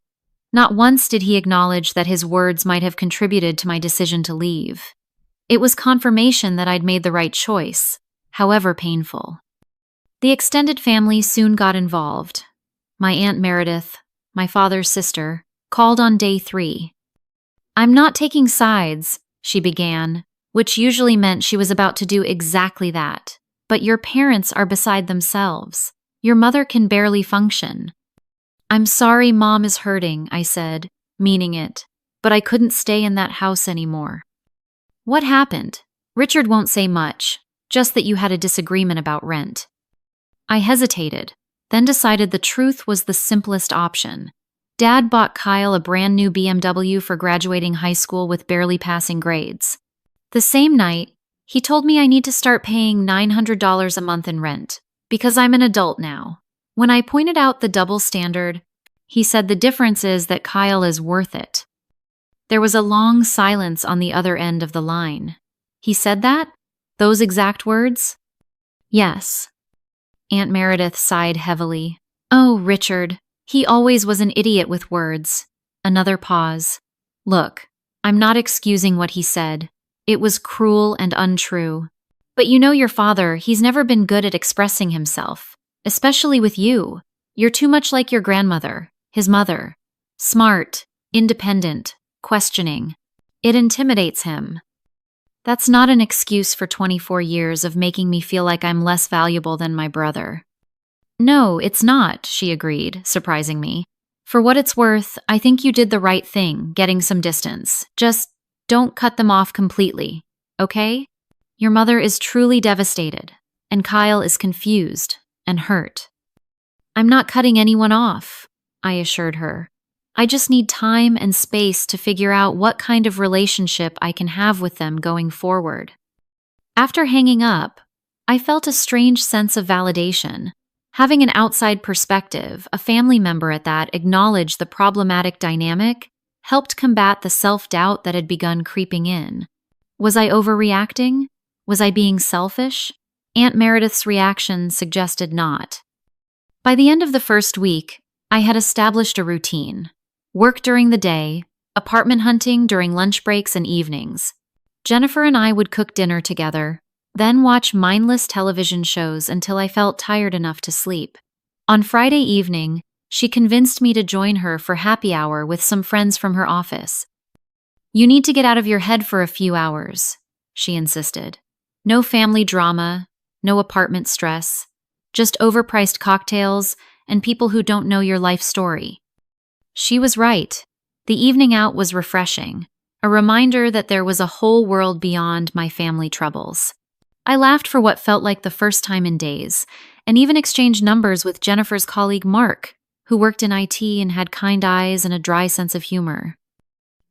A: Not once did he acknowledge that his words might have contributed to my decision to leave. It was confirmation that I'd made the right choice, however painful. The extended family soon got involved. My Aunt Meredith, my father's sister, called on day 3. "I'm not taking sides," she began, which usually meant she was about to do exactly that. "But your parents are beside themselves. Your mother can barely function." "I'm sorry Mom is hurting," I said, meaning it, "but I couldn't stay in that house anymore." "What happened?" "Richard won't say much, just that you had a disagreement about rent." I hesitated, then decided the truth was the simplest option. Dad bought Kyle a brand new BMW for graduating high school with barely passing grades. The same night, he told me I need to start paying $900 a month in rent, because I'm an adult now. When I pointed out the double standard, he said the difference is that Kyle is worth it. There was a long silence on the other end of the line. He said that? Those exact words? Yes. Aunt Meredith sighed heavily. Oh, Richard. He always was an idiot with words. Another pause. Look, I'm not excusing what he said. It was cruel and untrue. But you know your father, he's never been good at expressing himself. Especially with you. You're too much like your grandmother, his mother. Smart, independent, questioning. It intimidates him. That's not an excuse for 24 years of making me feel like I'm less valuable than my brother. No, it's not, she agreed, surprising me. For what it's worth, I think you did the right thing, getting some distance. Just don't cut them off completely, okay? Your mother is truly devastated, and Kyle is confused and hurt. I'm not cutting anyone off, I assured her. I just need time and space to figure out what kind of relationship I can have with them going forward. After hanging up, I felt a strange sense of validation. Having an outside perspective, a family member at that, acknowledge the problematic dynamic, helped combat the self-doubt that had begun creeping in. Was I overreacting? Was I being selfish? Aunt Meredith's reaction suggested not. By the end of the first week, I had established a routine. Work during the day, apartment hunting during lunch breaks and evenings. Jennifer and I would cook dinner together, then watch mindless television shows until I felt tired enough to sleep. On Friday evening, she convinced me to join her for happy hour with some friends from her office. You need to get out of your head for a few hours, she insisted. No family drama, no apartment stress, just overpriced cocktails and people who don't know your life story. She was right. The evening out was refreshing, a reminder that there was a whole world beyond my family troubles. I laughed for what felt like the first time in days, and even exchanged numbers with Jennifer's colleague Mark, who worked in IT and had kind eyes and a dry sense of humor.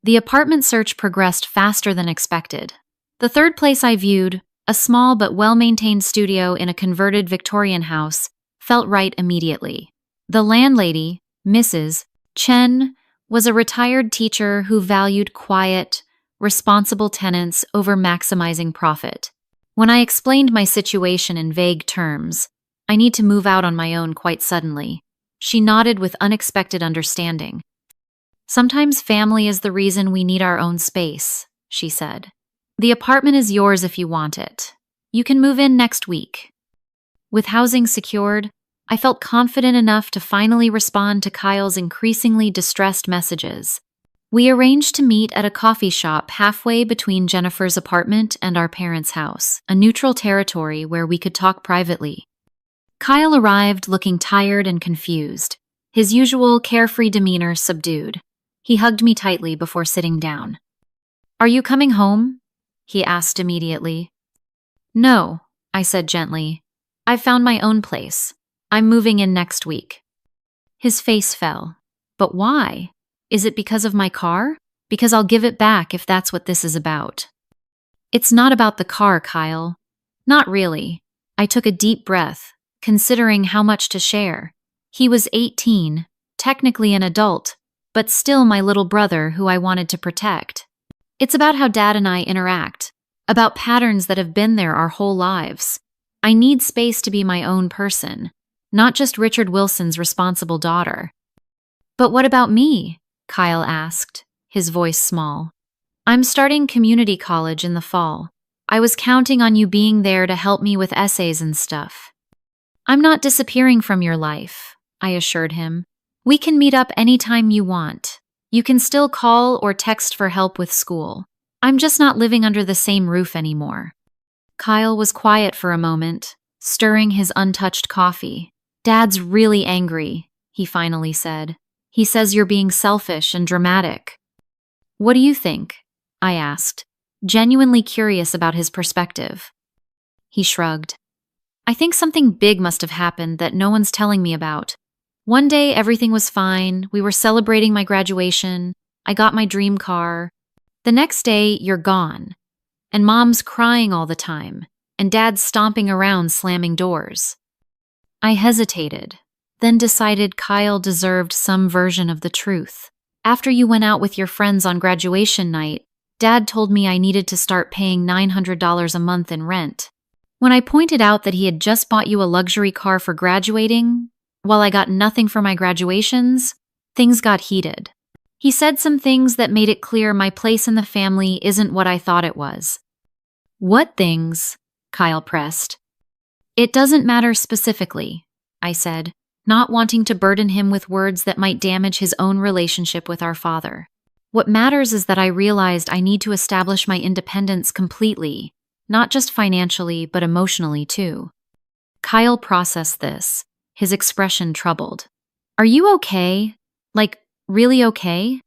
A: The apartment search progressed faster than expected. The third place I viewed, a small but well-maintained studio in a converted Victorian house, felt right immediately. The landlady, Mrs. Chen, was a retired teacher who valued quiet, responsible tenants over maximizing profit. When I explained my situation in vague terms, I need to move out on my own quite suddenly, she nodded with unexpected understanding. Sometimes family is the reason we need our own space, she said. The apartment is yours if you want it. You can move in next week. With housing secured, I felt confident enough to finally respond to Kyle's increasingly distressed messages. We arranged to meet at a coffee shop halfway between Jennifer's apartment and our parents' house, a neutral territory where we could talk privately. Kyle arrived looking tired and confused, his usual carefree demeanor subdued. He hugged me tightly before sitting down. Are you coming home? He asked immediately. No, I said gently. I've found my own place. I'm moving in next week. His face fell. But why? Is it because of my car? Because I'll give it back if that's what this is about. It's not about the car, Kyle. Not really. I took a deep breath, considering how much to share. He was 18, technically an adult, but still my little brother who I wanted to protect. It's about how Dad and I interact, about patterns that have been there our whole lives. I need space to be my own person, not just Richard Wilson's responsible daughter. But what about me? Kyle asked, his voice small. I'm starting community college in the fall. I was counting on you being there to help me with essays and stuff. I'm not disappearing from your life, I assured him. We can meet up anytime you want. You can still call or text for help with school. I'm just not living under the same roof anymore. Kyle was quiet for a moment, stirring his untouched coffee. Dad's really angry, he finally said. He says you're being selfish and dramatic. What do you think? I asked, genuinely curious about his perspective. He shrugged. I think something big must have happened that no one's telling me about. One day, everything was fine. We were celebrating my graduation. I got my dream car. The next day, you're gone. And Mom's crying all the time, and Dad's stomping around slamming doors. I hesitated, then decided Kyle deserved some version of the truth. After you went out with your friends on graduation night, Dad told me I needed to start paying $900 a month in rent. When I pointed out that he had just bought you a luxury car for graduating, while I got nothing for my graduations, things got heated. He said some things that made it clear my place in the family isn't what I thought it was. What things? Kyle pressed. It doesn't matter specifically, I said, not wanting to burden him with words that might damage his own relationship with our father. What matters is that I realized I need to establish my independence completely, not just financially, but emotionally too. Kyle processed this, his expression troubled. Are you okay? Like, really okay?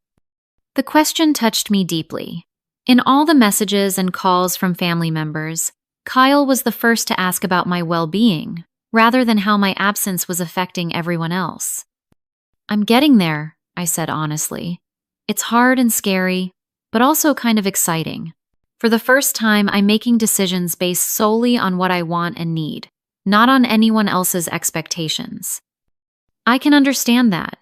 A: The question touched me deeply. In all the messages and calls from family members, Kyle was the first to ask about my well-being, rather than how my absence was affecting everyone else. I'm getting there, I said honestly. It's hard and scary, but also kind of exciting. For the first time, I'm making decisions based solely on what I want and need, not on anyone else's expectations. I can understand that,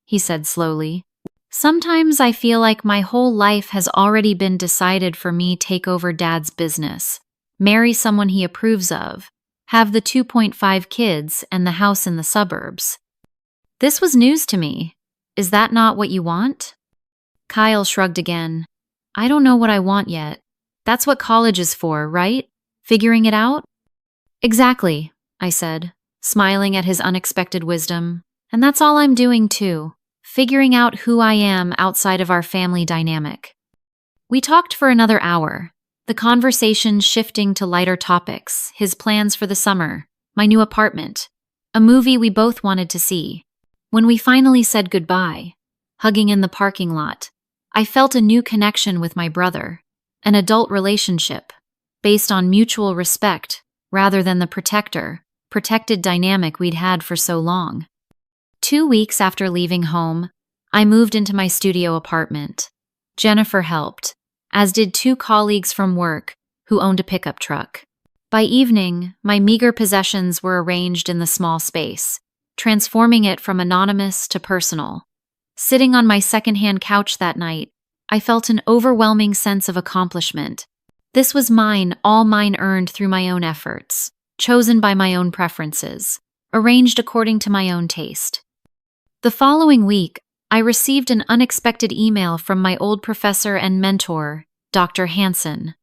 A: he said slowly. Sometimes I feel like my whole life has already been decided for me. Take over Dad's business, marry someone he approves of, have the 2.5 kids and the house in the suburbs. This was news to me. Is that not what you want? Kyle shrugged again. I don't know what I want yet. That's what college is for, right? Figuring it out? Exactly, I said, smiling at his unexpected wisdom. And that's all I'm doing too, figuring out who I am outside of our family dynamic. We talked for another hour, the conversation shifting to lighter topics, his plans for the summer, my new apartment, a movie we both wanted to see. When we finally said goodbye, hugging in the parking lot, I felt a new connection with my brother, an adult relationship, based on mutual respect rather than the protected dynamic we'd had for so long. 2 weeks after leaving home, I moved into my studio apartment. Jennifer helped, as did 2 colleagues from work who owned a pickup truck. By evening, my meager possessions were arranged in the small space, transforming it from anonymous to personal. Sitting on my secondhand couch that night, I felt an overwhelming sense of accomplishment. This was mine, all mine earned through my own efforts, chosen by my own preferences, arranged according to my own taste. The following week, I received an unexpected email from my old professor and mentor, Dr. Hansen.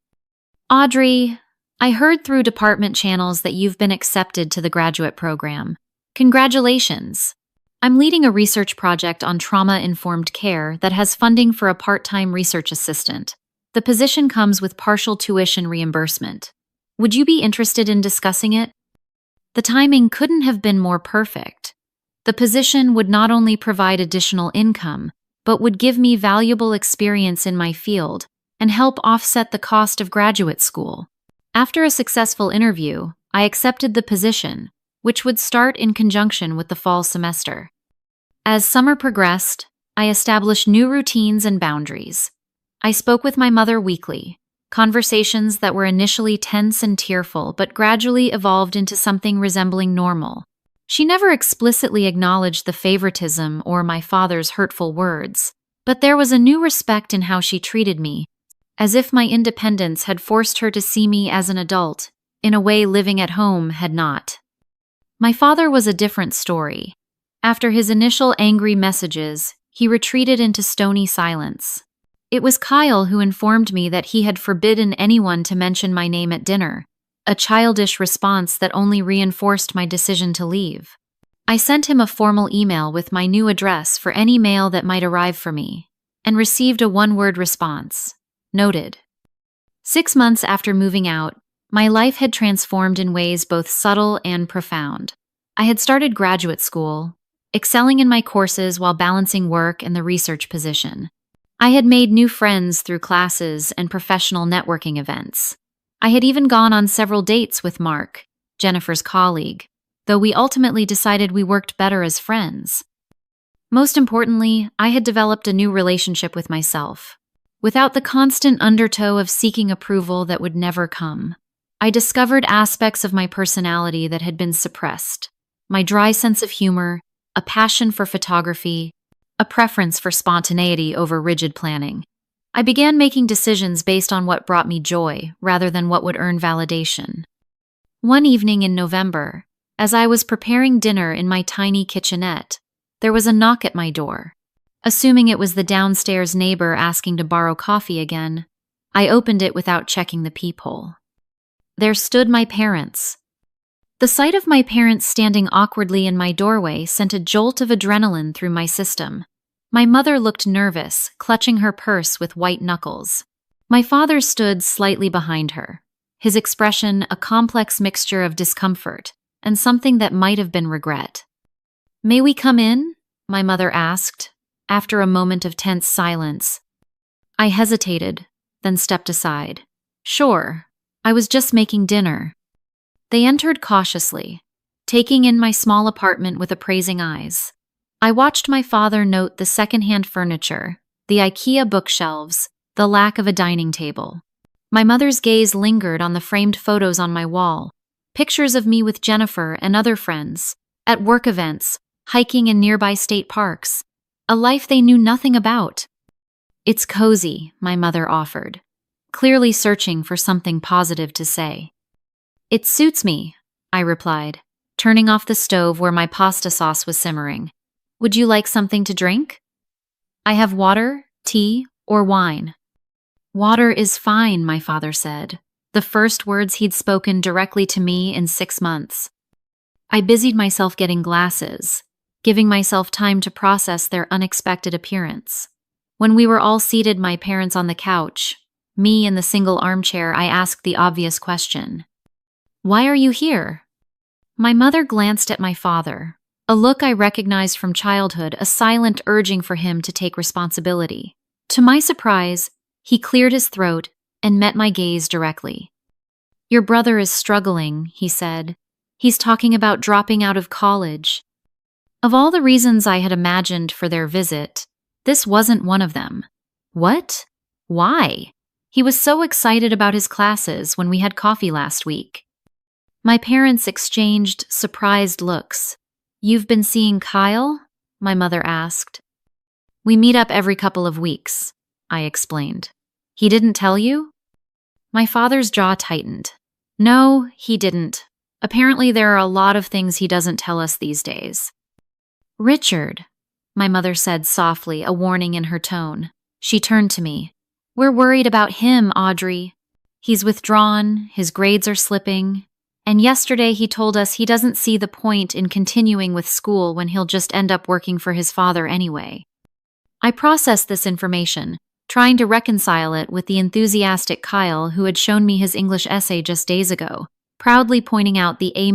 A: Audrey, I heard through department channels that you've been accepted to the graduate program. Congratulations! I'm leading a research project on trauma-informed care that has funding for a part-time research assistant. The position comes with partial tuition reimbursement. Would you be interested in discussing it? The timing couldn't have been more perfect. The position would not only provide additional income, but would give me valuable experience in my field and help offset the cost of graduate school. After a successful interview, I accepted the position, which would start in conjunction with the fall semester. As summer progressed, I established new routines and boundaries. I spoke with my mother weekly, conversations that were initially tense and tearful but gradually evolved into something resembling normal. She never explicitly acknowledged the favoritism or my father's hurtful words, but there was a new respect in how she treated me, as if my independence had forced her to see me as an adult, in a way living at home had not. My father was a different story. After his initial angry messages, he retreated into stony silence. It was Kyle who informed me that he had forbidden anyone to mention my name at dinner, a childish response that only reinforced my decision to leave. I sent him a formal email with my new address for any mail that might arrive for me, and received a one-word response. Noted. 6 months after moving out, my life had transformed in ways both subtle and profound. I had started graduate school, excelling in my courses while balancing work and the research position. I had made new friends through classes and professional networking events. I had even gone on several dates with Mark, Jennifer's colleague, though we ultimately decided we worked better as friends. Most importantly, I had developed a new relationship with myself. Without the constant undertow of seeking approval that would never come, I discovered aspects of my personality that had been suppressed. My dry sense of humor, a passion for photography, a preference for spontaneity over rigid planning. I began making decisions based on what brought me joy rather than what would earn validation. One evening in November, as I was preparing dinner in my tiny kitchenette, there was a knock at my door. Assuming it was the downstairs neighbor asking to borrow coffee again, I opened it without checking the peephole. There stood my parents. The sight of my parents standing awkwardly in my doorway sent a jolt of adrenaline through my system. My mother looked nervous, clutching her purse with white knuckles. My father stood slightly behind her, his expression a complex mixture of discomfort and something that might have been regret. "May we come in?" my mother asked, after a moment of tense silence. I hesitated, then stepped aside. "Sure, I was just making dinner." They entered cautiously, taking in my small apartment with appraising eyes. I watched my father note the secondhand furniture, the IKEA bookshelves, the lack of a dining table. My mother's gaze lingered on the framed photos on my wall, pictures of me with Jennifer and other friends, at work events, hiking in nearby state parks, a life they knew nothing about. "It's cozy," my mother offered, clearly searching for something positive to say. "It suits me," I replied, turning off the stove where my pasta sauce was simmering. "Would you like something to drink?" "I have water, tea, or wine." "Water is fine," my father said, the first words he'd spoken directly to me in 6 months. I busied myself getting glasses, giving myself time to process their unexpected appearance. When we were all seated, my parents on the couch, me in the single armchair, I asked the obvious question. "Why are you here?" My mother glanced at my father, a look I recognized from childhood, a silent urging for him to take responsibility. To my surprise, he cleared his throat and met my gaze directly. "Your brother is struggling," he said. "He's talking about dropping out of college." Of all the reasons I had imagined for their visit, this wasn't one of them. What? Why? He was so excited about his classes when we had coffee last week. My parents exchanged surprised looks. "You've been seeing Kyle?" my mother asked. "We meet up every couple of weeks," I explained. "He didn't tell you?" My father's jaw tightened. "No, he didn't. Apparently there are a lot of things he doesn't tell us these days." "Richard," my mother said softly, a warning in her tone. She turned to me. "We're worried about him, Audrey. He's withdrawn, his grades are slipping, and yesterday he told us he doesn't see the point in continuing with school when he'll just end up working for his father anyway." I processed this information, trying to reconcile it with the enthusiastic Kyle who had shown me his English essay just days ago, proudly pointing out the A-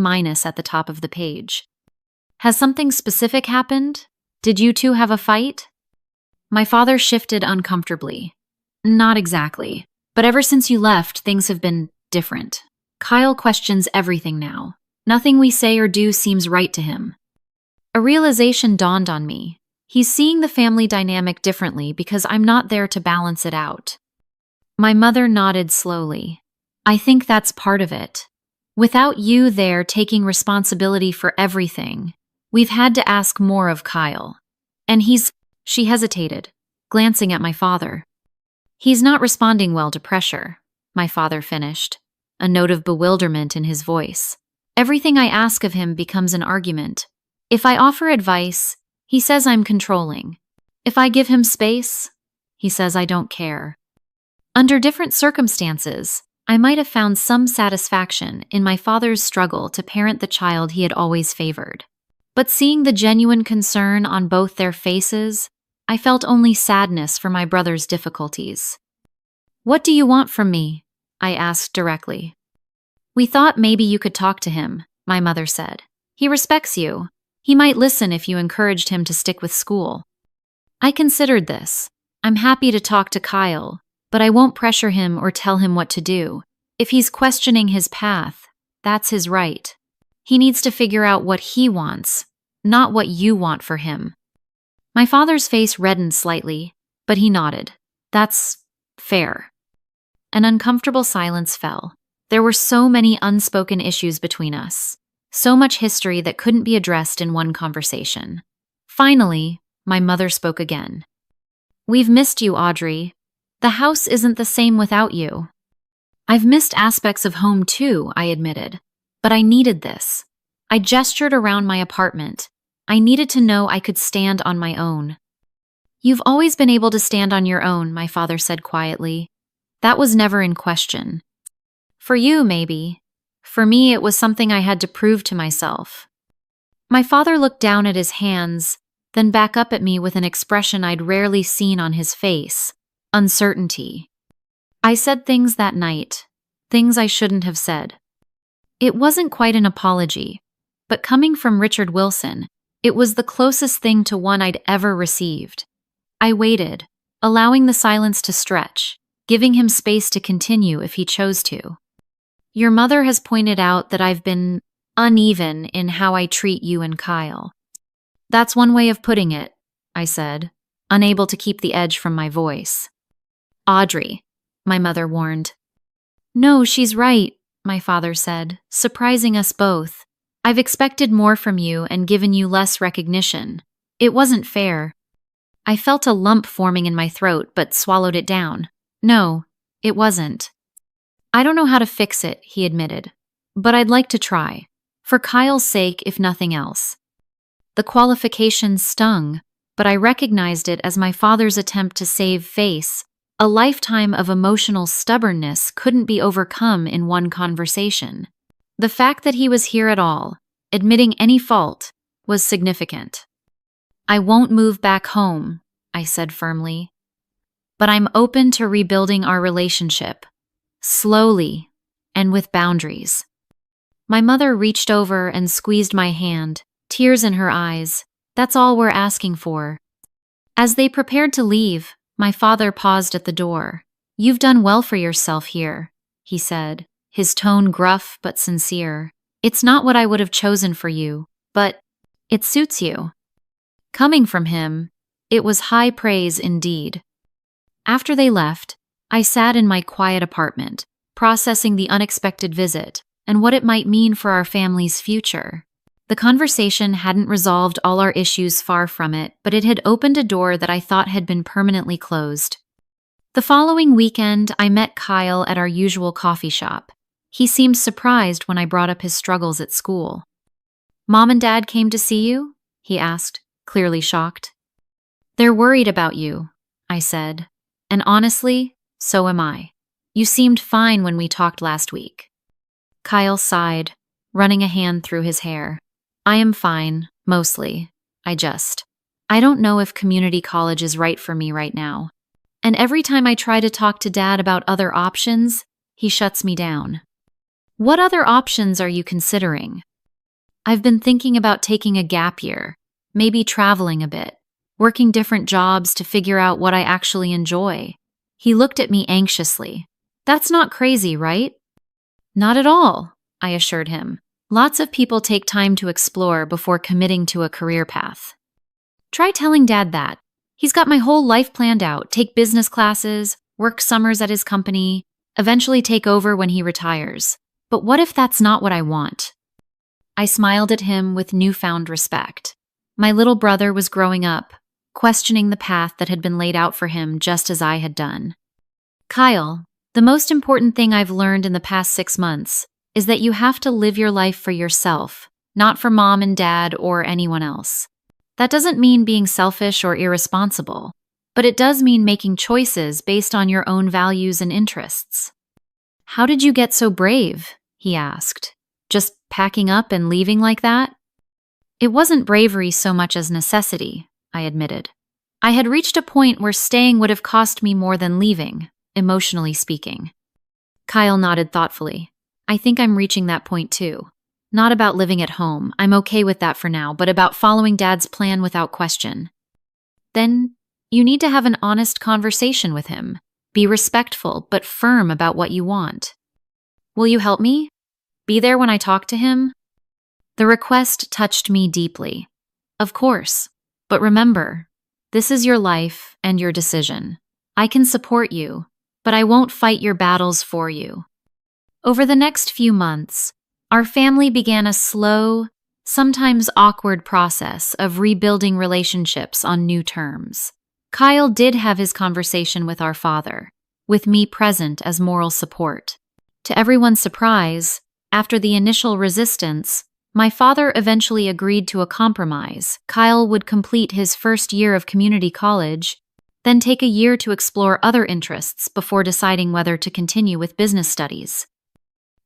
A: at the top of the page. "Has something specific happened? Did you two have a fight?" My father shifted uncomfortably. "Not exactly, but ever since you left, things have been different. Kyle questions everything now. Nothing we say or do seems right to him." A realization dawned on me. He's seeing the family dynamic differently because I'm not there to balance it out. My mother nodded slowly. "I think that's part of it. Without you there taking responsibility for everything, we've had to ask more of Kyle. And she hesitated, glancing at my father. "He's not responding well to pressure," my father finished, a note of bewilderment in his voice. "Everything I ask of him becomes an argument. If I offer advice, he says I'm controlling. If I give him space, he says I don't care." Under different circumstances, I might have found some satisfaction in my father's struggle to parent the child he had always favored. But seeing the genuine concern on both their faces, I felt only sadness for my brother's difficulties. "What do you want from me?" I asked directly. "We thought maybe you could talk to him," my mother said. "He respects you. He might listen if you encouraged him to stick with school." I considered this. I'm happy to talk to Kyle, but I won't pressure him or tell him what to do. If he's questioning his path, that's his right. He needs to figure out what he wants, not what you want for him. My father's face reddened slightly, but he nodded. That's fair. An uncomfortable silence fell. There were so many unspoken issues between us, so much history that couldn't be addressed in one conversation. Finally, my mother spoke again. We've missed you, Audrey. The house isn't the same without you. I've missed aspects of home too, I admitted. But I needed this. I gestured around my apartment. I needed to know I could stand on my own. You've always been able to stand on your own, my father said quietly. That was never in question. For you, maybe. For me, it was something I had to prove to myself. My father looked down at his hands, then back up at me with an expression I'd rarely seen on his face: uncertainty. I said things that night, things I shouldn't have said. It wasn't quite an apology, but coming from Richard Wilson, it was the closest thing to one I'd ever received. I waited, allowing the silence to stretch, giving him space to continue if he chose to. Your mother has pointed out that I've been uneven in how I treat you and Kyle. That's one way of putting it, I said, unable to keep the edge from my voice. Audrey, my mother warned. No, she's right, my father said, surprising us both. I've expected more from you and given you less recognition. It wasn't fair. I felt a lump forming in my throat, but swallowed it down. No, it wasn't. I don't know how to fix it, he admitted, but I'd like to try. For Kyle's sake, if nothing else. The qualification stung, but I recognized it as my father's attempt to save face. A lifetime of emotional stubbornness couldn't be overcome in one conversation. The fact that he was here at all, admitting any fault, was significant. I won't move back home, I said firmly. But I'm open to rebuilding our relationship. Slowly, and with boundaries. My mother reached over and squeezed my hand, tears in her eyes. That's all we're asking for. As they prepared to leave, my father paused at the door. You've done well for yourself here, he said, his tone gruff but sincere. It's not what I would have chosen for you, but it suits you. Coming from him, it was high praise indeed. After they left, I sat in my quiet apartment, processing the unexpected visit and what it might mean for our family's future. The conversation hadn't resolved all our issues, far from it, but it had opened a door that I thought had been permanently closed. The following weekend, I met Kyle at our usual coffee shop. He seemed surprised when I brought up his struggles at school. Mom and Dad came to see you? He asked, clearly shocked. They're worried about you, I said, and honestly, so am I. You seemed fine when we talked last week. Kyle sighed, running a hand through his hair. I am fine, mostly. I don't know if community college is right for me right now. And every time I try to talk to Dad about other options, he shuts me down. What other options are you considering? I've been thinking about taking a gap year, maybe traveling a bit, working different jobs to figure out what I actually enjoy. He looked at me anxiously. That's not crazy, right? Not at all, I assured him. Lots of people take time to explore before committing to a career path. Try telling Dad that. He's got my whole life planned out, take business classes, work summers at his company, eventually take over when he retires. But what if that's not what I want? I smiled at him with newfound respect. My little brother was growing up, questioning the path that had been laid out for him just as I had done. Kyle, the most important thing I've learned in the past 6 months is that you have to live your life for yourself, not for Mom and Dad or anyone else. That doesn't mean being selfish or irresponsible, but it does mean making choices based on your own values and interests. How did you get so brave? He asked. Just packing up and leaving like that? It wasn't bravery so much as necessity, I admitted. I had reached a point where staying would have cost me more than leaving, emotionally speaking. Kyle nodded thoughtfully. I think I'm reaching that point too. Not about living at home, I'm okay with that for now, but about following Dad's plan without question. Then, you need to have an honest conversation with him. Be respectful, but firm about what you want. Will you help me? Be there when I talk to him? The request touched me deeply. Of course, but remember, this is your life and your decision. I can support you, but I won't fight your battles for you. Over the next few months, our family began a slow, sometimes awkward process of rebuilding relationships on new terms. Kyle did have his conversation with our father, with me present as moral support. To everyone's surprise, after the initial resistance, my father eventually agreed to a compromise. Kyle would complete his first year of community college, then take a year to explore other interests before deciding whether to continue with business studies.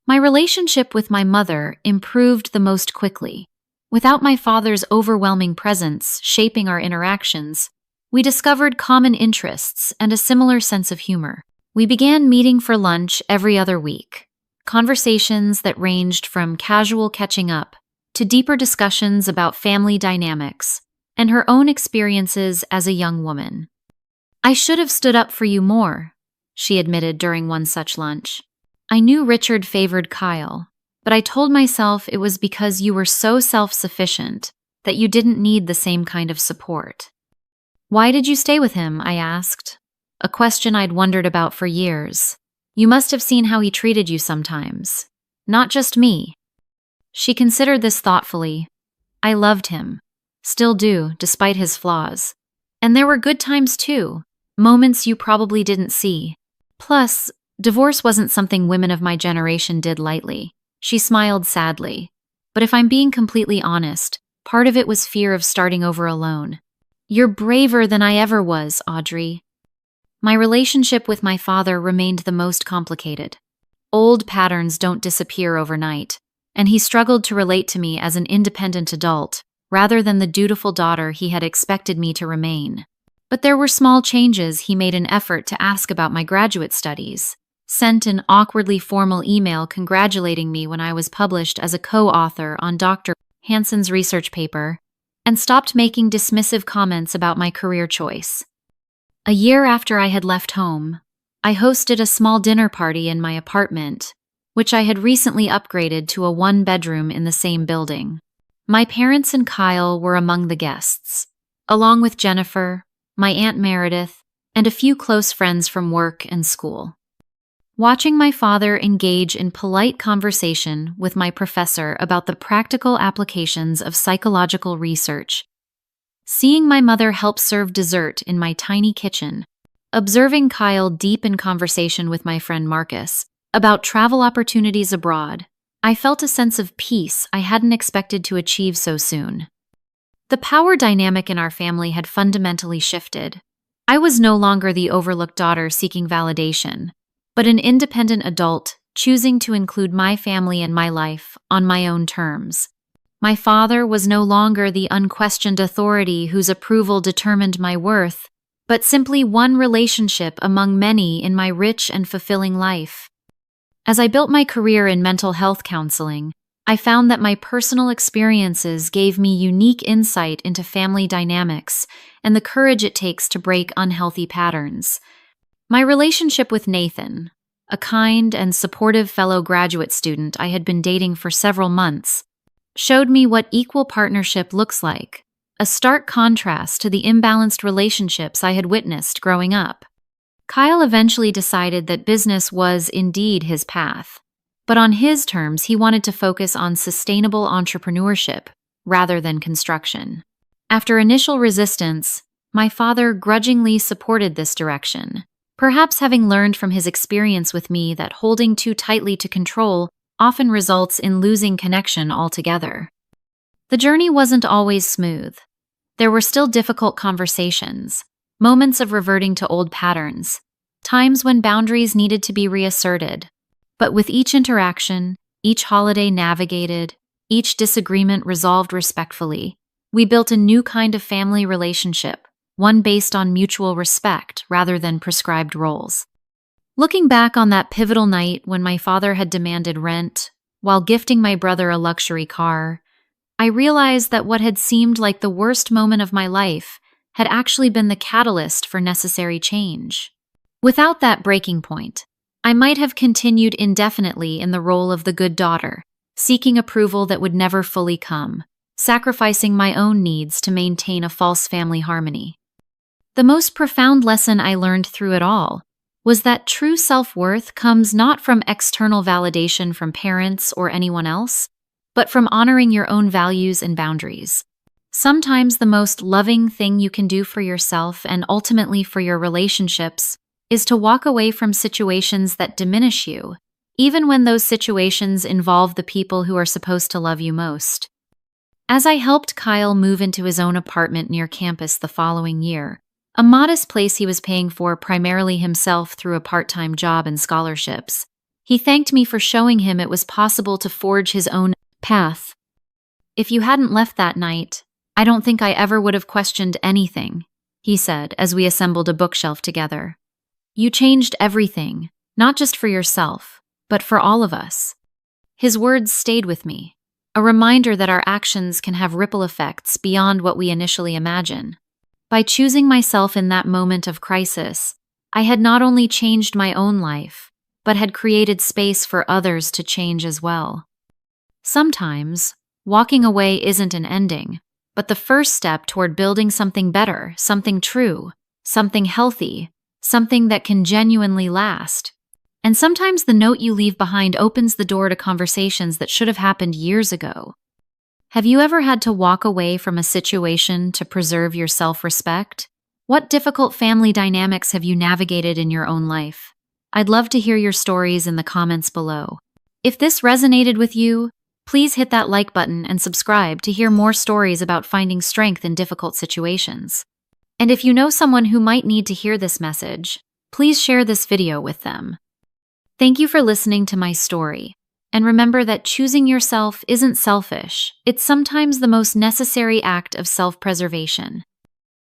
A: My relationship with my mother improved the most quickly. Without my father's overwhelming presence shaping our interactions, we discovered common interests and a similar sense of humor. We began meeting for lunch every other week, conversations that ranged from casual catching up to deeper discussions about family dynamics and her own experiences as a young woman. "I should have stood up for you more," she admitted during one such lunch. "I knew Richard favored Kyle, but I told myself it was because you were so self-sufficient that you didn't need the same kind of support." "Why did you stay with him?" I asked, a question I'd wondered about for years. "You must have seen how he treated you sometimes. Not just me." She considered this thoughtfully. "I loved him. Still do, despite his flaws. And there were good times too, moments you probably didn't see. Plus, divorce wasn't something women of my generation did lightly." She smiled sadly. "But if I'm being completely honest, part of it was fear of starting over alone." "You're braver than I ever was, Audrey." My relationship with my father remained the most complicated. Old patterns don't disappear overnight, and he struggled to relate to me as an independent adult, rather than the dutiful daughter he had expected me to remain. But there were small changes. He made an effort to ask about my graduate studies, sent an awkwardly formal email congratulating me when I was published as a co-author on Dr. Hansen's research paper, and stopped making dismissive comments about my career choice. A year after I had left home, I hosted a small dinner party in my apartment, which I had recently upgraded to a one-bedroom in the same building. My parents and Kyle were among the guests, along with Jennifer, my Aunt Meredith, and a few close friends from work and school. Watching my father engage in polite conversation with my professor about the practical applications of psychological research, seeing my mother help serve dessert in my tiny kitchen, observing Kyle deep in conversation with my friend Marcus about travel opportunities abroad, I felt a sense of peace I hadn't expected to achieve so soon. The power dynamic in our family had fundamentally shifted. I was no longer the overlooked daughter seeking validation, but an independent adult choosing to include my family and my life on my own terms. My father was no longer the unquestioned authority whose approval determined my worth, but simply one relationship among many in my rich and fulfilling life. As I built my career in mental health counseling, I found that my personal experiences gave me unique insight into family dynamics and the courage it takes to break unhealthy patterns. My relationship with Nathan, a kind and supportive fellow graduate student I had been dating for several months, showed me what equal partnership looks like, a stark contrast to the imbalanced relationships I had witnessed growing up. Kyle eventually decided that business was indeed his path, but on his terms he wanted to focus on sustainable entrepreneurship rather than construction. After initial resistance, my father grudgingly supported this direction, perhaps having learned from his experience with me that holding too tightly to control often results in losing connection altogether. The journey wasn't always smooth. There were still difficult conversations, moments of reverting to old patterns, times when boundaries needed to be reasserted. But with each interaction, each holiday navigated, each disagreement resolved respectfully, we built a new kind of family relationship, one based on mutual respect rather than prescribed roles. Looking back on that pivotal night when my father had demanded rent, while gifting my brother a luxury car, I realized that what had seemed like the worst moment of my life had actually been the catalyst for necessary change. Without that breaking point, I might have continued indefinitely in the role of the good daughter, seeking approval that would never fully come, sacrificing my own needs to maintain a false family harmony. The most profound lesson I learned through it all was that true self-worth comes not from external validation from parents or anyone else, but from honoring your own values and boundaries. Sometimes the most loving thing you can do for yourself and ultimately for your relationships is to walk away from situations that diminish you, even when those situations involve the people who are supposed to love you most. As I helped Kyle move into his own apartment near campus the following year, a modest place he was paying for primarily himself through a part-time job and scholarships, he thanked me for showing him it was possible to forge his own path. "If you hadn't left that night, I don't think I ever would have questioned anything," he said as we assembled a bookshelf together. "You changed everything, not just for yourself, but for all of us." His words stayed with me, a reminder that our actions can have ripple effects beyond what we initially imagine. By choosing myself in that moment of crisis, I had not only changed my own life, but had created space for others to change as well. Sometimes, walking away isn't an ending, but the first step toward building something better, something true, something healthy, something that can genuinely last. And sometimes the note you leave behind opens the door to conversations that should have happened years ago. Have you ever had to walk away from a situation to preserve your self-respect? What difficult family dynamics have you navigated in your own life? I'd love to hear your stories in the comments below. If this resonated with you, please hit that like button and subscribe to hear more stories about finding strength in difficult situations. And if you know someone who might need to hear this message, please share this video with them. Thank you for listening to my story. And remember that choosing yourself isn't selfish. It's sometimes the most necessary act of self-preservation.